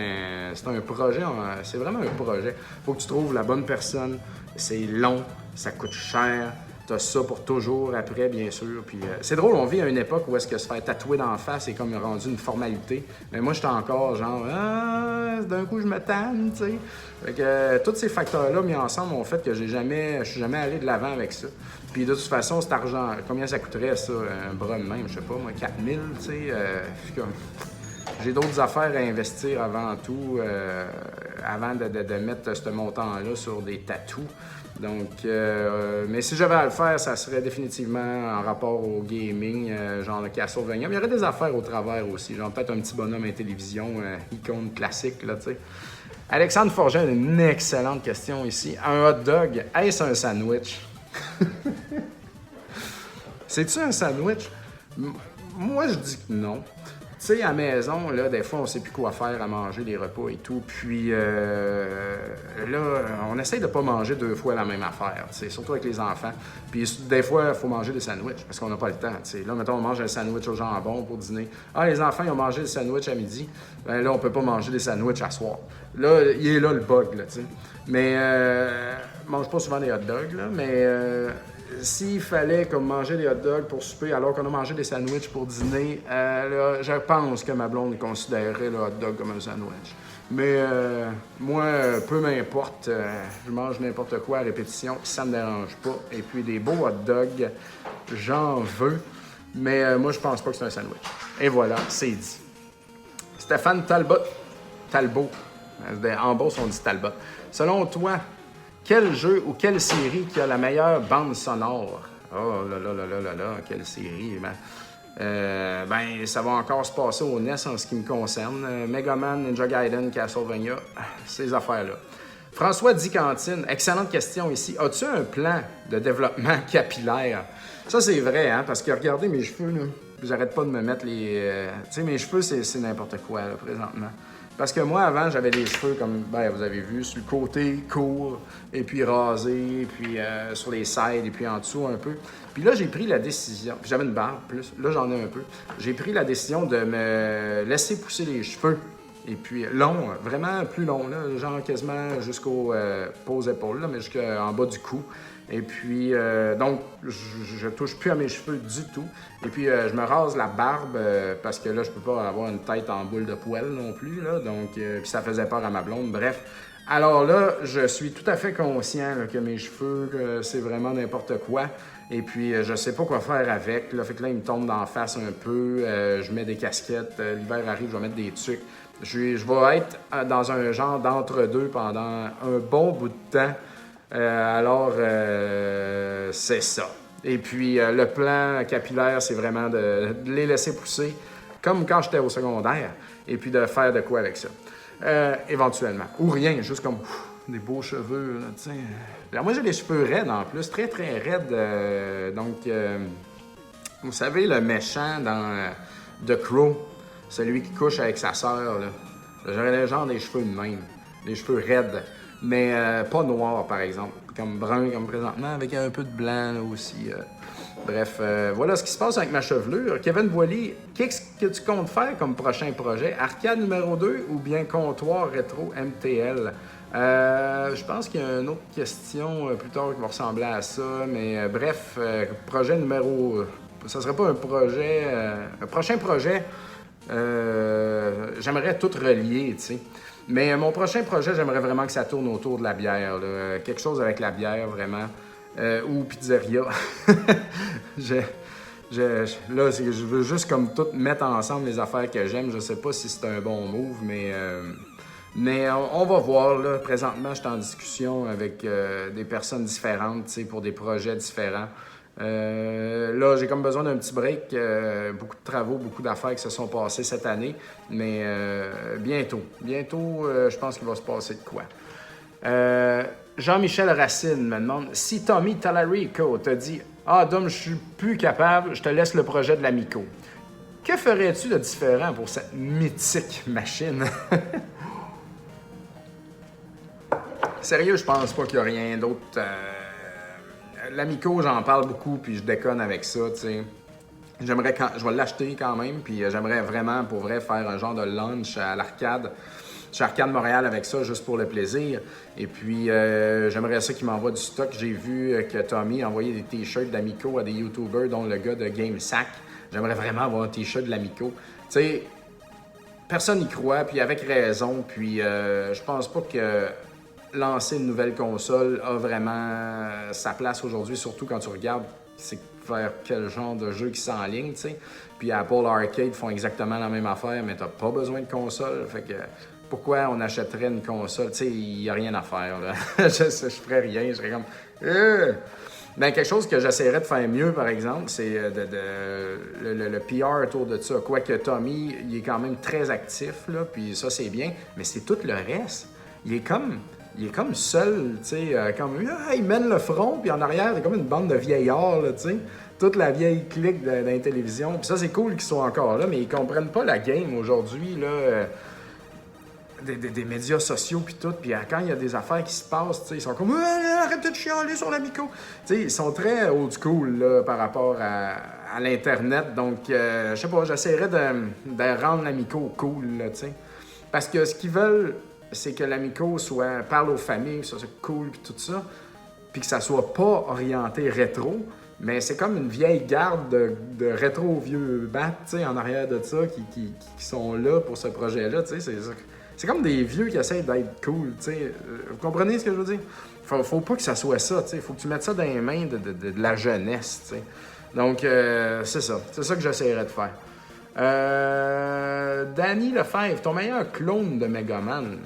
c'est un projet. C'est vraiment un projet. Faut que tu trouves la bonne personne. C'est long, ça coûte cher. T'as ça pour toujours après, bien sûr. Puis c'est drôle, on vit à une époque où est-ce que se faire tatouer d'en face est comme rendu une formalité. Mais moi, j'étais encore genre, d'un coup, je me tanne, tu sais. Fait que tous ces facteurs-là mis ensemble ont fait que je suis jamais allé de l'avant avec ça. Puis de toute façon, cet argent, combien ça coûterait ça, un bras de même, je sais pas, moi, 4000, tu sais. J'ai d'autres affaires à investir avant tout, avant de mettre ce montant-là sur des tatous. Donc, mais si j'avais à le faire, ça serait définitivement en rapport au gaming, genre le Castlevania. Mais il y aurait des affaires au travers aussi, genre peut-être un petit bonhomme à télévision, icône classique, là, tu sais. Alexandre Forget a une excellente question ici. Un hot dog, est-ce un sandwich? C'est-tu un sandwich? Moi, je dis que non. Tu sais, à la maison, là, des fois, on sait plus quoi faire à manger les repas et tout. Puis là, on essaye de pas manger 2 fois la même affaire, tu sais, surtout avec les enfants. Puis des fois, il faut manger des sandwichs parce qu'on n'a pas le temps, tu sais. Là, mettons, on mange un sandwich au jambon pour dîner. Ah, les enfants, ils ont mangé des sandwichs à midi. Ben là, on peut pas manger des sandwichs à soir. Là, il est là le bug, là, tu sais. Mais, mange pas souvent des hot dogs, là, mais... s'il fallait comme manger des hot dogs pour souper alors qu'on a mangé des sandwichs pour dîner, là, je pense que ma blonde considérerait le hot dog comme un sandwich. Mais moi, peu m'importe, je mange n'importe quoi à répétition, ça me dérange pas. Et puis des beaux hot dogs, j'en veux, mais moi je pense pas que c'est un sandwich. Et voilà, c'est dit. Stéphane Talbot, en Beauce on dit Talbot. Selon toi, quel jeu ou quelle série qui a la meilleure bande sonore? Oh là là là là là là, quelle série, ben, ça va encore se passer au NES en ce qui me concerne. Mega Man, Ninja Gaiden, Castlevania, ces affaires-là. François Dicantine, excellente question ici. As-tu un plan de développement capillaire? Ça, c'est vrai, hein, parce que regardez mes cheveux, là. J'arrête pas de me mettre les... tu sais, mes cheveux, c'est n'importe quoi, là, présentement. Parce que moi, avant, j'avais les cheveux comme, ben, vous avez vu, sur le côté, court, et puis rasé, puis sur les sides, et puis en dessous un peu. Puis là, j'ai pris la décision, puis j'avais une barbe plus, là, j'en ai un peu. J'ai pris la décision de me laisser pousser les cheveux, et puis long, vraiment plus long, là, genre quasiment jusqu'aux épaules, là, mais jusqu'en bas du cou. Et puis, donc, je touche plus à mes cheveux du tout. Et puis, je me rase la barbe parce que là, je peux pas avoir une tête en boule de poêle non plus, là. Donc, puis ça faisait peur à ma blonde. Bref. Alors là, je suis tout à fait conscient là, que mes cheveux, c'est vraiment n'importe quoi. Et puis, je sais pas quoi faire avec. Là, fait que là, ils me tombent d'en face un peu. Je mets des casquettes. L'hiver arrive, je vais mettre des trucs. Je vais être dans un genre d'entre-deux pendant un bon bout de temps. Alors, c'est ça. Et puis, le plan capillaire, c'est vraiment de les laisser pousser, comme quand j'étais au secondaire, et puis de faire de quoi avec ça, éventuellement. Ou rien, juste comme des beaux cheveux, là, tu sais. Alors, moi, j'ai les cheveux raides, en plus, très, très raides. Donc, vous savez, le méchant dans The Crow, celui qui couche avec sa sœur, là. J'aurais le genre des cheveux de même, des cheveux raides. Mais pas noir, par exemple. Comme brun, comme présentement, avec un peu de blanc là, aussi. Bref, voilà ce qui se passe avec ma chevelure. Kevin Boilly, qu'est-ce que tu comptes faire comme prochain projet? Arcade numéro 2 ou bien comptoir rétro MTL? Je pense qu'il y a une autre question plus tard qui va ressembler à ça. Mais bref, projet numéro... ça serait pas un projet... un prochain projet, j'aimerais tout relier, tu sais. Mais mon prochain projet, j'aimerais vraiment que ça tourne autour de la bière. Là. Quelque chose avec la bière, vraiment. Ou pizzeria. Là, je veux juste comme tout mettre ensemble les affaires que j'aime. Je sais pas si c'est un bon move, mais on va voir. Là. Présentement, je suis en discussion avec des personnes différentes, tu sais, pour des projets différents. Là, j'ai comme besoin d'un petit break. Beaucoup de travaux, beaucoup d'affaires qui se sont passées cette année. Mais bientôt, je pense qu'il va se passer de quoi. Jean-Michel Racine me demande si Tommy Tallarico te dit « Ah, Dom, je suis plus capable, je te laisse le projet de l'Amico. » Que ferais-tu de différent pour cette mythique machine? Sérieux, je pense pas qu'il y a rien d'autre... L'Amico, j'en parle beaucoup, puis je déconne avec ça, tu sais. Je vais l'acheter quand même, puis j'aimerais vraiment, pour vrai, faire un genre de lunch à l'arcade, chez Arcade Montréal avec ça, juste pour le plaisir. Et puis, j'aimerais ça qu'il m'envoie du stock. J'ai vu que Tommy a envoyé des t-shirts d'Amico à des YouTubers, dont le gars de GameSack. J'aimerais vraiment avoir un t-shirt de l'Amico. Tu sais, personne n'y croit, puis avec raison. Puis, je pense pas que lancer une nouvelle console a vraiment sa place aujourd'hui, surtout quand tu regardes c'est vers quel genre de jeu qui s'enligne, tu sais. Puis Apple Arcade font exactement la même affaire, mais t'as pas besoin de console. Fait que pourquoi on achèterait une console? Tu sais, il n'y a rien à faire, là. je ferais rien, je serais comme... Ben, quelque chose que j'essaierais de faire mieux, par exemple, c'est le PR autour de ça. Quoique Tommy, il est quand même très actif, là, puis ça, c'est bien, mais c'est tout le reste. Il est comme seul, tu sais, il mène le front, puis en arrière, il est comme une bande de vieillards, là, tu sais. Toute la vieille clique dans la télévision. Puis ça, c'est cool qu'ils soient encore là, mais ils comprennent pas la game aujourd'hui, là. Des médias sociaux puis tout, puis quand il y a des affaires qui se passent, ils sont comme arrêtez de chialer sur l'Amico. Ils sont très old school là, par rapport à l'Internet, donc je sais pas, j'essaierais de rendre l'Amico cool, là, parce que ce qu'ils veulent, c'est que l'Amico parle aux familles, que ça soit cool puis tout ça, puis que ça soit pas orienté rétro, mais c'est comme une vieille garde de rétro vieux bat, en arrière de ça, qui sont là pour ce projet-là, c'est comme des vieux qui essaient d'être cool, tu sais. Vous comprenez ce que je veux dire? Faut pas que ça soit ça, tu sais. Faut que tu mettes ça dans les mains de la jeunesse, tu sais. Donc, c'est ça. C'est ça que j'essaierais de faire. Danny Lefebvre, ton meilleur clone de Megaman?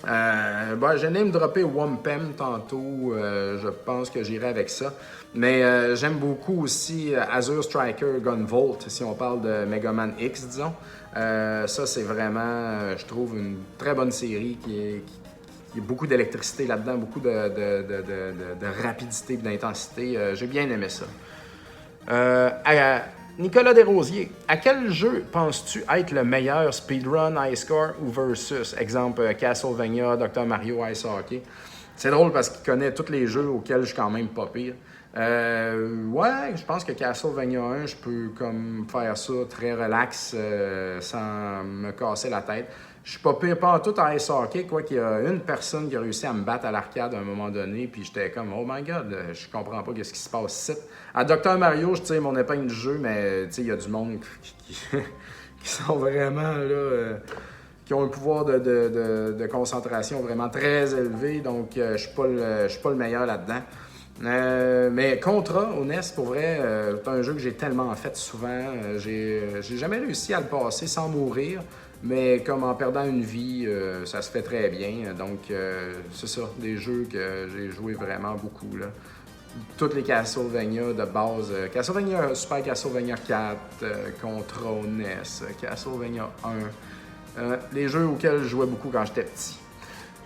J'ai name droppé Wampem tantôt. Je pense que j'irai avec ça. Mais j'aime beaucoup aussi Azure Striker Gunvolt, si on parle de Megaman X, disons. Ça, c'est vraiment, je trouve, une très bonne série qui a beaucoup d'électricité là-dedans, beaucoup de rapidité et d'intensité. J'ai bien aimé ça. Nicolas Desrosiers, à quel jeu penses-tu être le meilleur speedrun, high score ou versus? Exemple, Castlevania, Dr. Mario, Ice Hockey. C'est drôle parce qu'il connaît tous les jeux auxquels je suis quand même pas pire. Je pense que Castlevania 1, je peux comme faire ça très relax sans me casser la tête. Je suis pas pire pas en tout en Ice Hockey, quoi qu'il y a une personne qui a réussi à me battre à l'arcade à un moment donné, puis j'étais comme « Oh my God, je comprends pas ce qui se passe ici. » À Dr. Mario, je tire mon épingle du jeu, mais il y a du monde qui sont vraiment là... qui ont un pouvoir de concentration vraiment très élevé, donc je suis pas le meilleur là-dedans. Mais Contra, au NES, pour vrai, c'est un jeu que j'ai tellement fait souvent. J'ai jamais réussi à le passer sans mourir, mais comme en perdant une vie, ça se fait très bien. Donc, c'est ça, des jeux que j'ai joué vraiment beaucoup, là. Toutes les Castlevania de base, Super Castlevania 4, Contra au NES, Castlevania 1, les jeux auxquels je jouais beaucoup quand j'étais petit.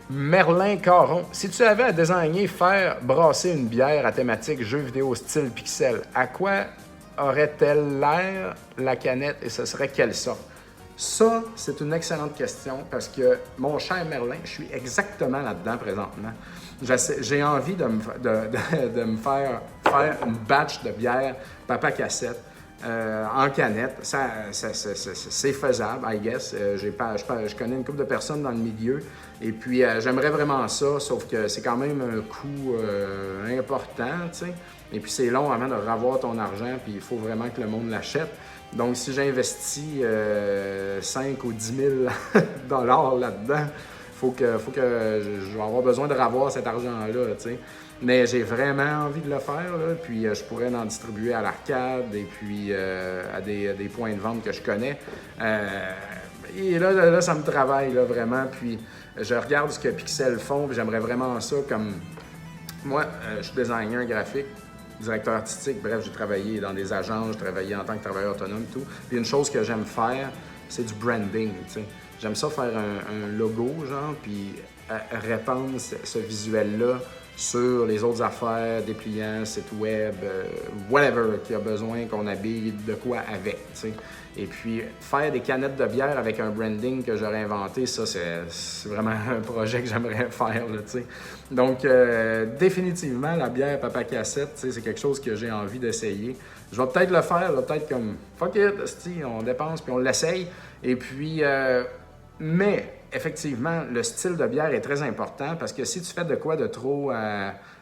Merlin Caron, si tu avais à désigner faire brasser une bière à thématique jeux vidéo style pixel, à quoi aurait-elle l'air la canette et ce serait quelle sorte? Ça, c'est une excellente question parce que, mon cher Merlin, je suis exactement là-dedans présentement. J'ai envie de me faire une batch de bière Papa Cassette en canette. C'est faisable, I guess. Je connais une couple de personnes dans le milieu et puis j'aimerais vraiment ça, sauf que c'est quand même un coût important, tu sais. Et puis c'est long avant de revoir ton argent, puis il faut vraiment que le monde l'achète. Donc si j'investis 5 ou 10 000 $ là-dedans, faut que je vais avoir besoin de revoir cet argent-là, tu sais. Mais j'ai vraiment envie de le faire, là, puis je pourrais en distribuer à l'arcade et puis à des points de vente que je connais. Et là, ça me travaille, là, vraiment. Puis je regarde ce que Pixel font, puis j'aimerais vraiment ça comme... Moi, je suis designer graphique, directeur artistique, bref, j'ai travaillé dans des agences, j'ai travaillé en tant que travailleur autonome et tout. Puis une chose que j'aime faire, c'est du branding, tu sais. J'aime ça faire un logo, genre, puis répandre ce visuel-là sur les autres affaires, dépliants, sites web, whatever qui a besoin qu'on habille de quoi avec, tu sais. Et puis, faire des canettes de bière avec un branding que j'aurais inventé, ça, c'est vraiment un projet que j'aimerais faire, là, tu sais. Donc, définitivement, la bière Papa Cassette, tu sais, c'est quelque chose que j'ai envie d'essayer. Je vais peut-être le faire, là, peut-être comme « fuck it, on dépense puis on l'essaye ». Et puis, mais effectivement, le style de bière est très important parce que si tu fais de quoi de trop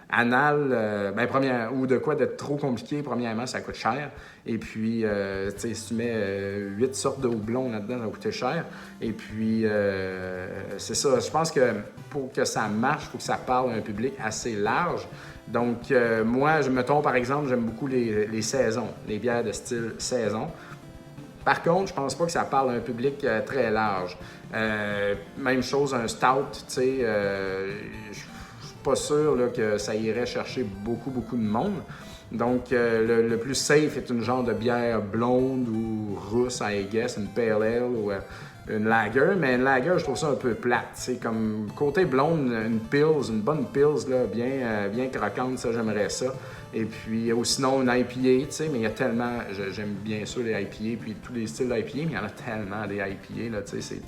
anal, ou de quoi de trop compliqué, premièrement, ça coûte cher. Et puis, si tu mets 8 sortes de houblon là-dedans, ça va coûter cher. Et puis, c'est ça. Je pense que pour que ça marche, il faut que ça parle à un public assez large. Donc, moi, mettons, par exemple, j'aime beaucoup les saisons, les bières de style saison. Par contre, je pense pas que ça parle à un public très large. Même chose, un stout, tu sais, je suis pas sûr là, que ça irait chercher beaucoup de monde. Donc, le plus safe est une genre de bière blonde ou rousse, I guess, une pale ale ou une lager. Mais une lager, je trouve ça un peu plate. C'est comme côté blonde, une pils, une bonne pils, là, bien croquante, ça, j'aimerais ça. Et puis, ou sinon, une IPA, tu sais, mais il y a tellement, j'aime bien sûr les IPA, puis tous les styles d'IPA, mais il y en a tellement des IPA, là, tu sais,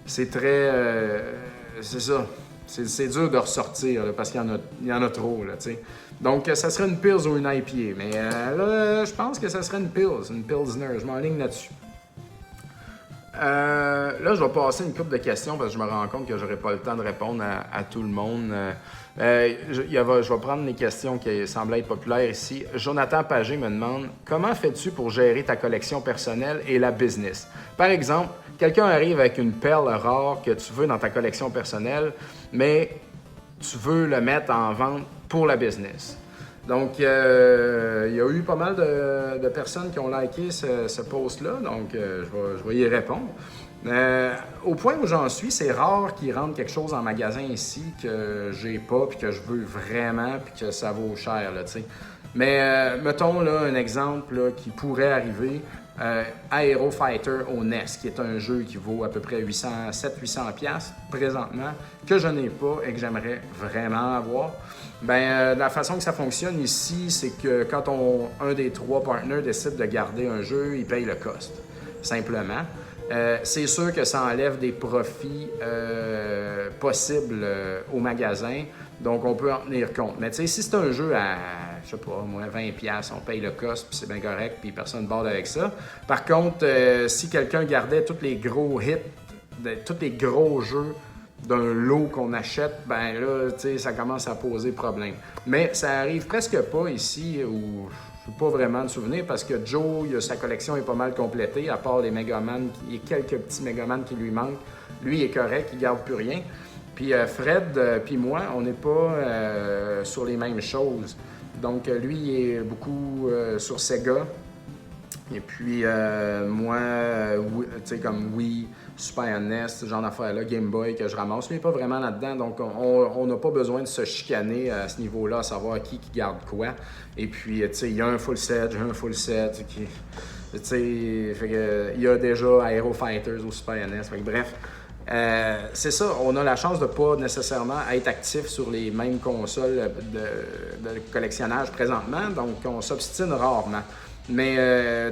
c'est ça. C'est dur de ressortir, là, parce qu'il y en a trop, là, tu sais. Donc, ça serait une Pils ou une IPA, mais là, je pense que ça serait une Pilsner, je m'enligne là-dessus. Là, je vais passer une couple de questions parce que je me rends compte que j'aurai pas le temps de répondre à tout le monde. Je vais prendre les questions qui semblent être populaires ici. Jonathan Pagé me demande « Comment fais-tu pour gérer ta collection personnelle et la business? » Par exemple, quelqu'un arrive avec une perle rare que tu veux dans ta collection personnelle, mais tu veux le mettre en vente pour la business. Donc, il y a eu pas mal de personnes qui ont liké ce post-là, donc je vais y répondre. Au point où j'en suis, c'est rare qu'il rentre quelque chose en magasin ici que j'ai pas puis que je veux vraiment puis que ça vaut cher, là, tu sais. Mais mettons là un exemple là, qui pourrait arriver. Aero Fighter au NES, qui est un jeu qui vaut à peu près 700-800$ présentement, que je n'ai pas et que j'aimerais vraiment avoir. La façon que ça fonctionne ici, c'est que quand un des 3 partners décide de garder un jeu, il paye le cost, simplement. C'est sûr que ça enlève des profits possibles au magasin, donc on peut en tenir compte. Mais tu sais, si c'est un jeu à, je sais pas, moi, 20$, on paye le cost, puis c'est bien correct, puis personne ne borde avec ça. Par contre, si quelqu'un gardait tous les gros hits, tous les gros jeux d'un lot qu'on achète, ben là, tu sais, ça commence à poser problème. Mais ça arrive presque pas ici où je n'ai pas vraiment de souvenirs parce que Joe, sa collection est pas mal complétée, à part les Megaman, il y a quelques petits Megaman qui lui manquent. Lui, il est correct, il garde plus rien. Puis Fred, puis moi, on n'est pas sur les mêmes choses. Donc, lui, il est beaucoup sur Sega. Et puis, moi, tu sais, comme Wii, Super NES, ce genre d'affaires-là, Game Boy que je ramasse. Lui, il n'est pas vraiment là-dedans. Donc, on n'a pas besoin de se chicaner à ce niveau-là, à savoir qui garde quoi. Et puis, tu sais, il y a un full set, j'ai un full set. Tu sais, il y a déjà Aero Fighters au Super NES. Fait que, bref. C'est ça, on a la chance de ne pas nécessairement être actif sur les mêmes consoles de collectionnage présentement, donc on s'obstine rarement. Mais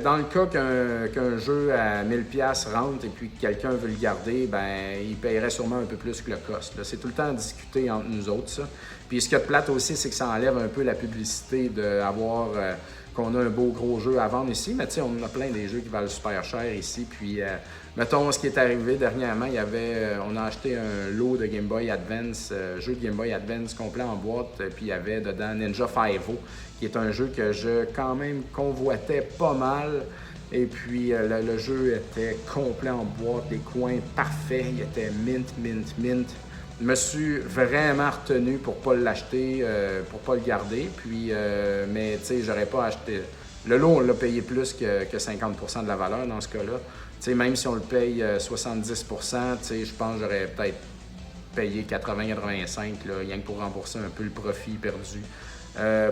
dans le cas qu'un jeu à 1000$ rentre et puis que quelqu'un veut le garder, ben il paierait sûrement un peu plus que le cost. Là, c'est tout le temps à discuter entre nous autres, ça. Puis ce qu'il y a de plate aussi, c'est que ça enlève un peu la publicité d'avoir qu'on a un beau gros jeu à vendre ici. Mais tu sais, on a plein des jeux qui valent super cher ici. Puis mettons, ce qui est arrivé dernièrement, on a acheté un lot de Game Boy Advance, jeu de Game Boy Advance complet en boîte, puis il y avait dedans Ninja 5-0, qui est un jeu que je quand même convoitais pas mal. Et puis le jeu était complet en boîte, les coins parfaits, il était mint. Je me suis vraiment retenu pour pas l'acheter, pour pas le garder. Puis, mais tu sais, j'aurais pas acheté. Le lot, on l'a payé plus que 50% de la valeur dans ce cas-là. Tu sais, même si on le paye 70%, tu sais, je pense que j'aurais peut-être payé 80-85, rien que pour rembourser un peu le profit perdu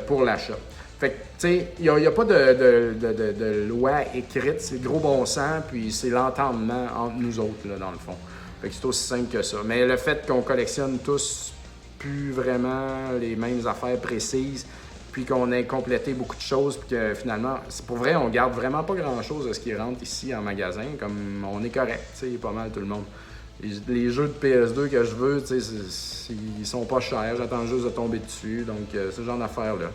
pour l'achat. Fait que, tu sais, il n'y a pas de loi écrite, c'est le gros bon sens, puis c'est l'entendement entre nous autres, là, dans le fond. Fait que c'est aussi simple que ça. Mais le fait qu'on collectionne tous plus vraiment les mêmes affaires précises, puis qu'on ait complété beaucoup de choses, puis que finalement, c'est pour vrai, on garde vraiment pas grand-chose de ce qui rentre ici en magasin, comme on est correct, tu sais, pas mal tout le monde. Les jeux de PS2 que je veux, tu sais, ils sont pas chers, j'attends juste de tomber dessus, donc c'est ce genre d'affaires-là.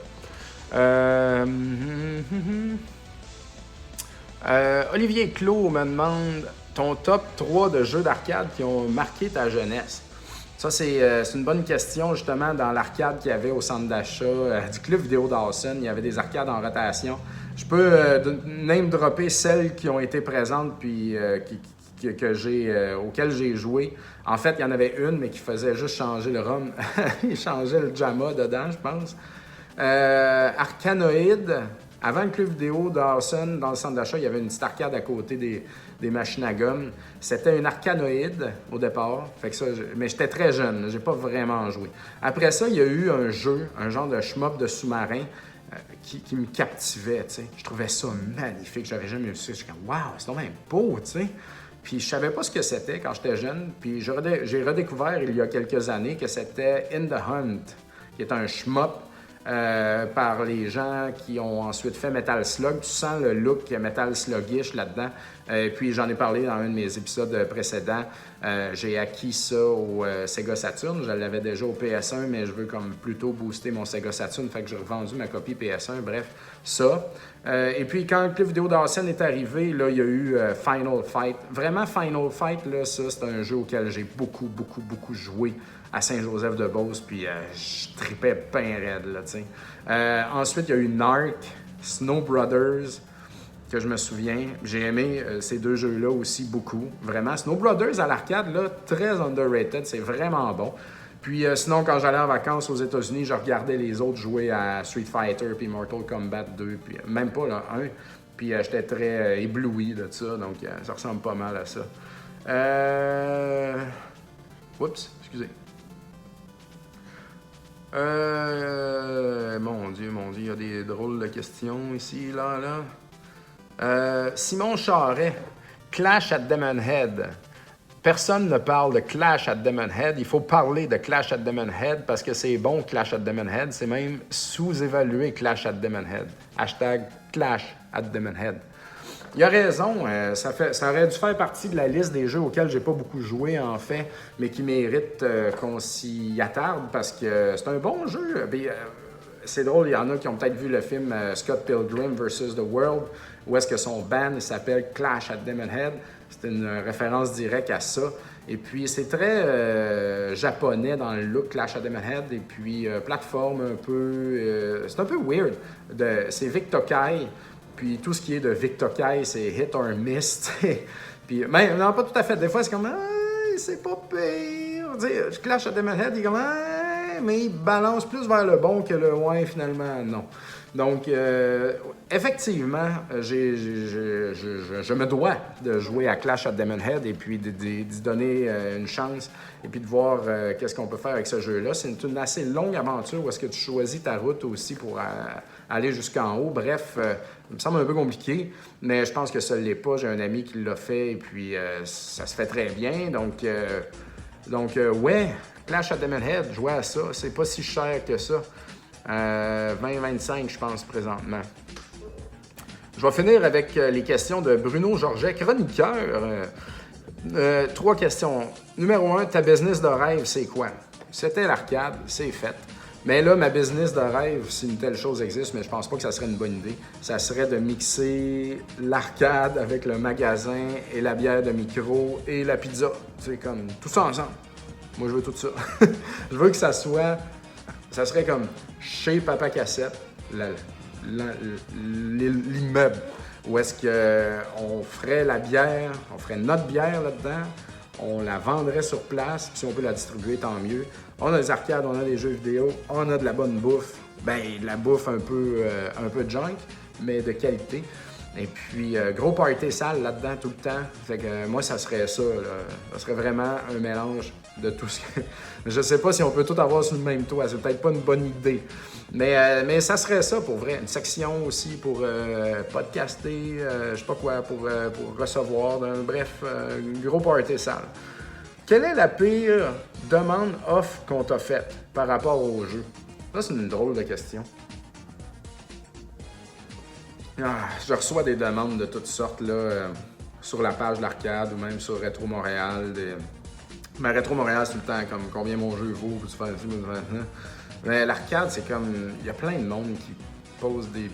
Olivier Clos me demande ton top 3 de jeux d'arcade qui ont marqué ta jeunesse. Ça, c'est une bonne question, justement, dans l'arcade qu'il y avait au centre d'achat du club vidéo Dawson. Il y avait des arcades en rotation. Je peux name-dropper celles qui ont été présentes puis auxquelles j'ai joué. En fait, il y en avait une, mais qui faisait juste changer le ROM. Il changeait le JAMA dedans, je pense. Arcanoid. Avant le club vidéo Dawson, dans le centre d'achat, il y avait une petite arcade à côté des machines à gomme. C'était une Arcanoid au départ, fait que ça, mais j'étais très jeune, j'ai pas vraiment joué. Après ça, il y a eu un jeu, un genre de shmup de sous-marin qui me captivait, tu sais. Je trouvais ça magnifique, j'avais jamais vu ça. Je suis comme « wow, c'est vraiment beau », tu sais. Puis je savais pas ce que c'était quand j'étais jeune, puis j'ai redécouvert il y a quelques années que c'était In the Hunt, qui est un shmup par les gens qui ont ensuite fait Metal Slug. Tu sens le look Metal Sluggish là-dedans. Puis j'en ai parlé dans un de mes épisodes précédents. J'ai acquis ça au Sega Saturn. Je l'avais déjà au PS1, mais je veux comme plutôt booster mon Sega Saturn. Fait que j'ai revendu ma copie PS1. Bref, ça. Et puis quand le club vidéo Dawson est arrivé, là, il y a eu Final Fight. Vraiment, Final Fight, là, ça, c'est un jeu auquel j'ai beaucoup joué à Saint-Joseph-de-Beauce, puis je tripais bien raide, là, tu sais. Ensuite, il y a eu Narc, Snow Brothers, que je me souviens. J'ai aimé ces deux jeux-là aussi beaucoup, vraiment. Snow Brothers à l'arcade, là, très underrated, c'est vraiment bon. Puis sinon, quand j'allais en vacances aux États-Unis, je regardais les autres jouer à Street Fighter, puis Mortal Kombat 2, puis même pas, là, 1. Puis j'étais très ébloui de ça, donc ça ressemble pas mal à ça. Oups, excusez. Mon Dieu, il y a des drôles de questions ici, là. Simon Charret, Clash at Demon Head. Personne ne parle de Clash at Demon Head. Il faut parler de Clash at Demon Head parce que c'est bon, Clash at Demon Head. C'est même sous-évalué, Clash at Demon Head. Hashtag Clash at Demon Head. Il a raison, ça aurait dû faire partie de la liste des jeux auxquels j'ai pas beaucoup joué, en fait, mais qui méritent qu'on s'y attarde parce que c'est un bon jeu. C'est drôle, il y en a qui ont peut-être vu le film Scott Pilgrim vs. The World, où est-ce que son band s'appelle Clash at Demon Head. C'est une référence directe à ça. Et puis, c'est très japonais dans le look, Clash at Demon Head. Et puis, plateforme un peu... c'est un peu weird. C'est Vic Tokai. Puis tout ce qui est de Vic Tokai, c'est hit or miss, Puis, mais non, pas tout à fait. Des fois, c'est comme, c'est pas pire. Je Clash at Demon Head, il est comme, mais il balance plus vers le bon que le ouais, finalement, non. Donc, effectivement, je me dois de jouer à Clash at Demon Head et puis d'y donner une chance et puis de voir qu'est-ce qu'on peut faire avec ce jeu-là. C'est une assez longue aventure où est-ce que tu choisis ta route aussi pour aller jusqu'en haut. Bref, il me semble un peu compliqué, mais je pense que ça ne l'est pas. J'ai un ami qui l'a fait et puis ça se fait très bien. Donc, ouais, Clash at Demon Head, jouer à ça, c'est pas si cher que ça. 20-25, je pense, présentement. Je vais finir avec les questions de Bruno Georget, chroniqueur. 3 questions. Numéro 1, ta business de rêve, c'est quoi? C'était l'arcade, c'est fait. Mais là, ma business de rêve, si une telle chose existe, mais je pense pas que ça serait une bonne idée, ça serait de mixer l'arcade avec le magasin et la bière de micro et la pizza. C'est comme tout ça ensemble. Moi, je veux tout ça. Je veux que ça soit... Ça serait comme chez Papa Cassette, l'immeuble, où est-ce qu'on ferait la bière, on ferait notre bière là-dedans, on la vendrait sur place, puis si on peut la distribuer, tant mieux. On a des arcades, on a des jeux vidéo, on a de la bonne bouffe, de la bouffe un peu junk, mais de qualité. Et puis, gros party sale là-dedans tout le temps. Fait que moi, ça serait ça, là. Ça serait vraiment un mélange de tout ce que... Je sais pas si on peut tout avoir sur le même toit. C'est peut-être pas une bonne idée. Mais ça serait ça, pour vrai. Une section aussi pour podcaster, je sais pas quoi, pour recevoir. Bref, gros party sale. Quelle est la pire demande off qu'on t'a faite par rapport au jeu? Ça, c'est une drôle de question. Je reçois des demandes de toutes sortes là, sur la page de l'arcade ou même sur Rétro Montréal. Mais Rétro Montréal, c'est tout le temps comme combien mon jeu vaut, peux-tu faire ça? Mais l'arcade, c'est comme. Il y a plein de monde qui pose des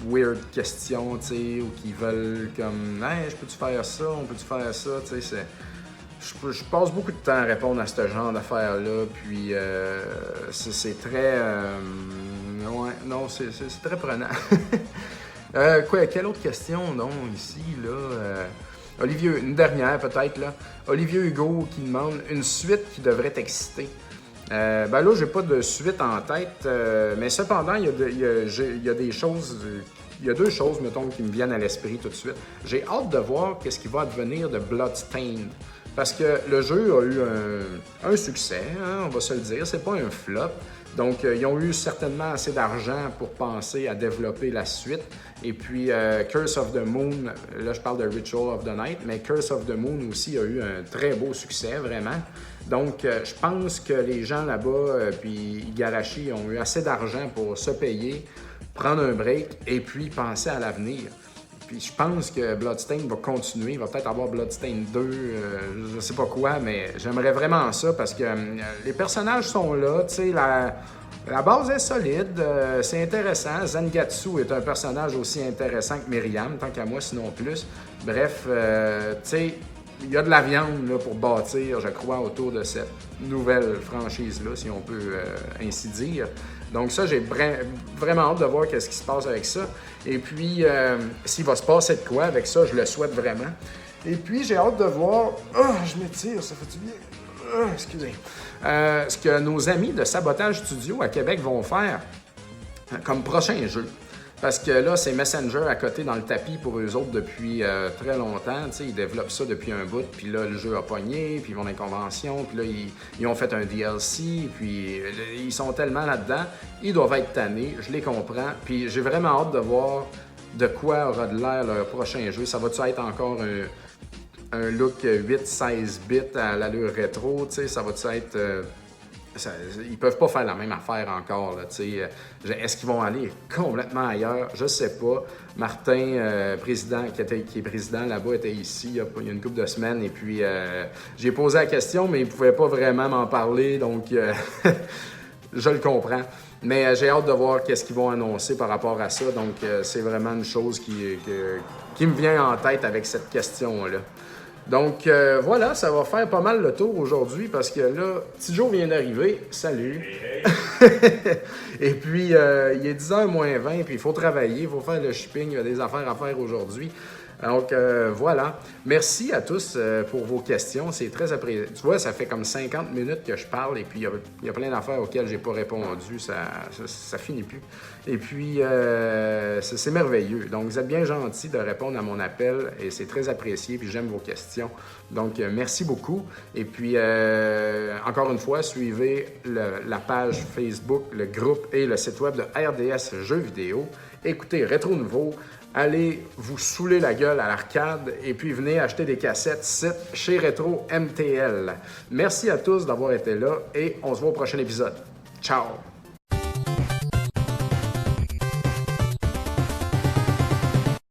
weird questions, tu sais, ou qui veulent comme hey, je peux-tu faire ça, on peut-tu faire ça, tu sais, je passe beaucoup de temps à répondre à ce genre d'affaires-là, puis c'est très. Ouais, non, c'est très prenant. Quelle autre question, donc, ici, là? Olivier, une dernière peut-être, là. Olivier Hugo qui demande une suite qui devrait t'exciter. Ben là, j'ai pas de suite en tête, mais cependant, il y a des choses. Il y a deux choses, mettons, qui me viennent à l'esprit tout de suite. J'ai hâte de voir qu'est-ce qui va advenir de Bloodstained. Parce que le jeu a eu un succès, hein, on va se le dire, c'est pas un flop. Donc, ils ont eu certainement assez d'argent pour penser à développer la suite. Et puis, Curse of the Moon, là je parle de Ritual of the Night, mais Curse of the Moon aussi a eu un très beau succès, vraiment. Donc, je pense que les gens là-bas, puis Igarashi, ont eu assez d'argent pour se payer, prendre un break et puis penser à l'avenir. Puis je pense que Bloodstained va continuer. Il va peut-être avoir Bloodstained 2, je sais pas quoi, mais j'aimerais vraiment ça parce que les personnages sont là, tu sais, la base est solide, c'est intéressant. Zangatsu est un personnage aussi intéressant que Myriam, tant qu'à moi, sinon plus. Bref, tu sais, il y a de la viande là, pour bâtir, je crois, autour de cette nouvelle franchise-là, si on peut ainsi dire. Donc ça, j'ai vraiment hâte de voir qu'est-ce qui se passe avec ça. Et puis, s'il va se passer de quoi avec ça, je le souhaite vraiment. Et puis, j'ai hâte de voir... je m'étire, ça fait du bien. Excusez. Ce que nos amis de Sabotage Studio à Québec vont faire comme prochain jeu. Parce que là, c'est Messenger à côté dans le tapis pour eux autres depuis très longtemps. Tu sais, ils développent ça depuis un bout, puis là, le jeu a pogné, puis ils vont dans les conventions, puis là, ils ont fait un DLC, puis ils sont tellement là-dedans, ils doivent être tannés, je les comprends. Puis j'ai vraiment hâte de voir de quoi aura de l'air leur prochain jeu. Ça va-tu être encore un look 8-16 bits à l'allure rétro, tu sais, ça va-tu être... ils peuvent pas faire la même affaire encore. Là, est-ce qu'ils vont aller complètement ailleurs? Je sais pas. Martin, président, qui est président là-bas, était ici il y a une couple de semaines. Et puis, j'ai posé la question, mais il pouvait pas vraiment m'en parler. Donc, je le comprends. Mais j'ai hâte de voir qu'est-ce qu'ils vont annoncer par rapport à ça. Donc, c'est vraiment une chose qui me vient en tête avec cette question-là. Donc voilà, ça va faire pas mal le tour aujourd'hui parce que là, Tidjo vient d'arriver. Salut! Et puis, il est 10h moins 20, puis il faut travailler, il faut faire le shipping, il y a des affaires à faire aujourd'hui. Donc voilà. Merci à tous pour vos questions. C'est très apprécié. Tu vois, ça fait comme 50 minutes que je parle et puis il y a plein d'affaires auxquelles j'ai pas répondu. Ça finit plus. Et puis, c'est merveilleux. Donc, vous êtes bien gentils de répondre à mon appel et c'est très apprécié. Puis, j'aime vos questions. Donc, merci beaucoup. Et puis, encore une fois, suivez la page Facebook, le groupe et le site web de RDS Jeux vidéo. Écoutez Rétro Nouveau. Allez vous saouler la gueule à l'arcade et puis venez acheter des cassettes chez Rétro MTL. Merci à tous d'avoir été là et on se voit au prochain épisode. Ciao!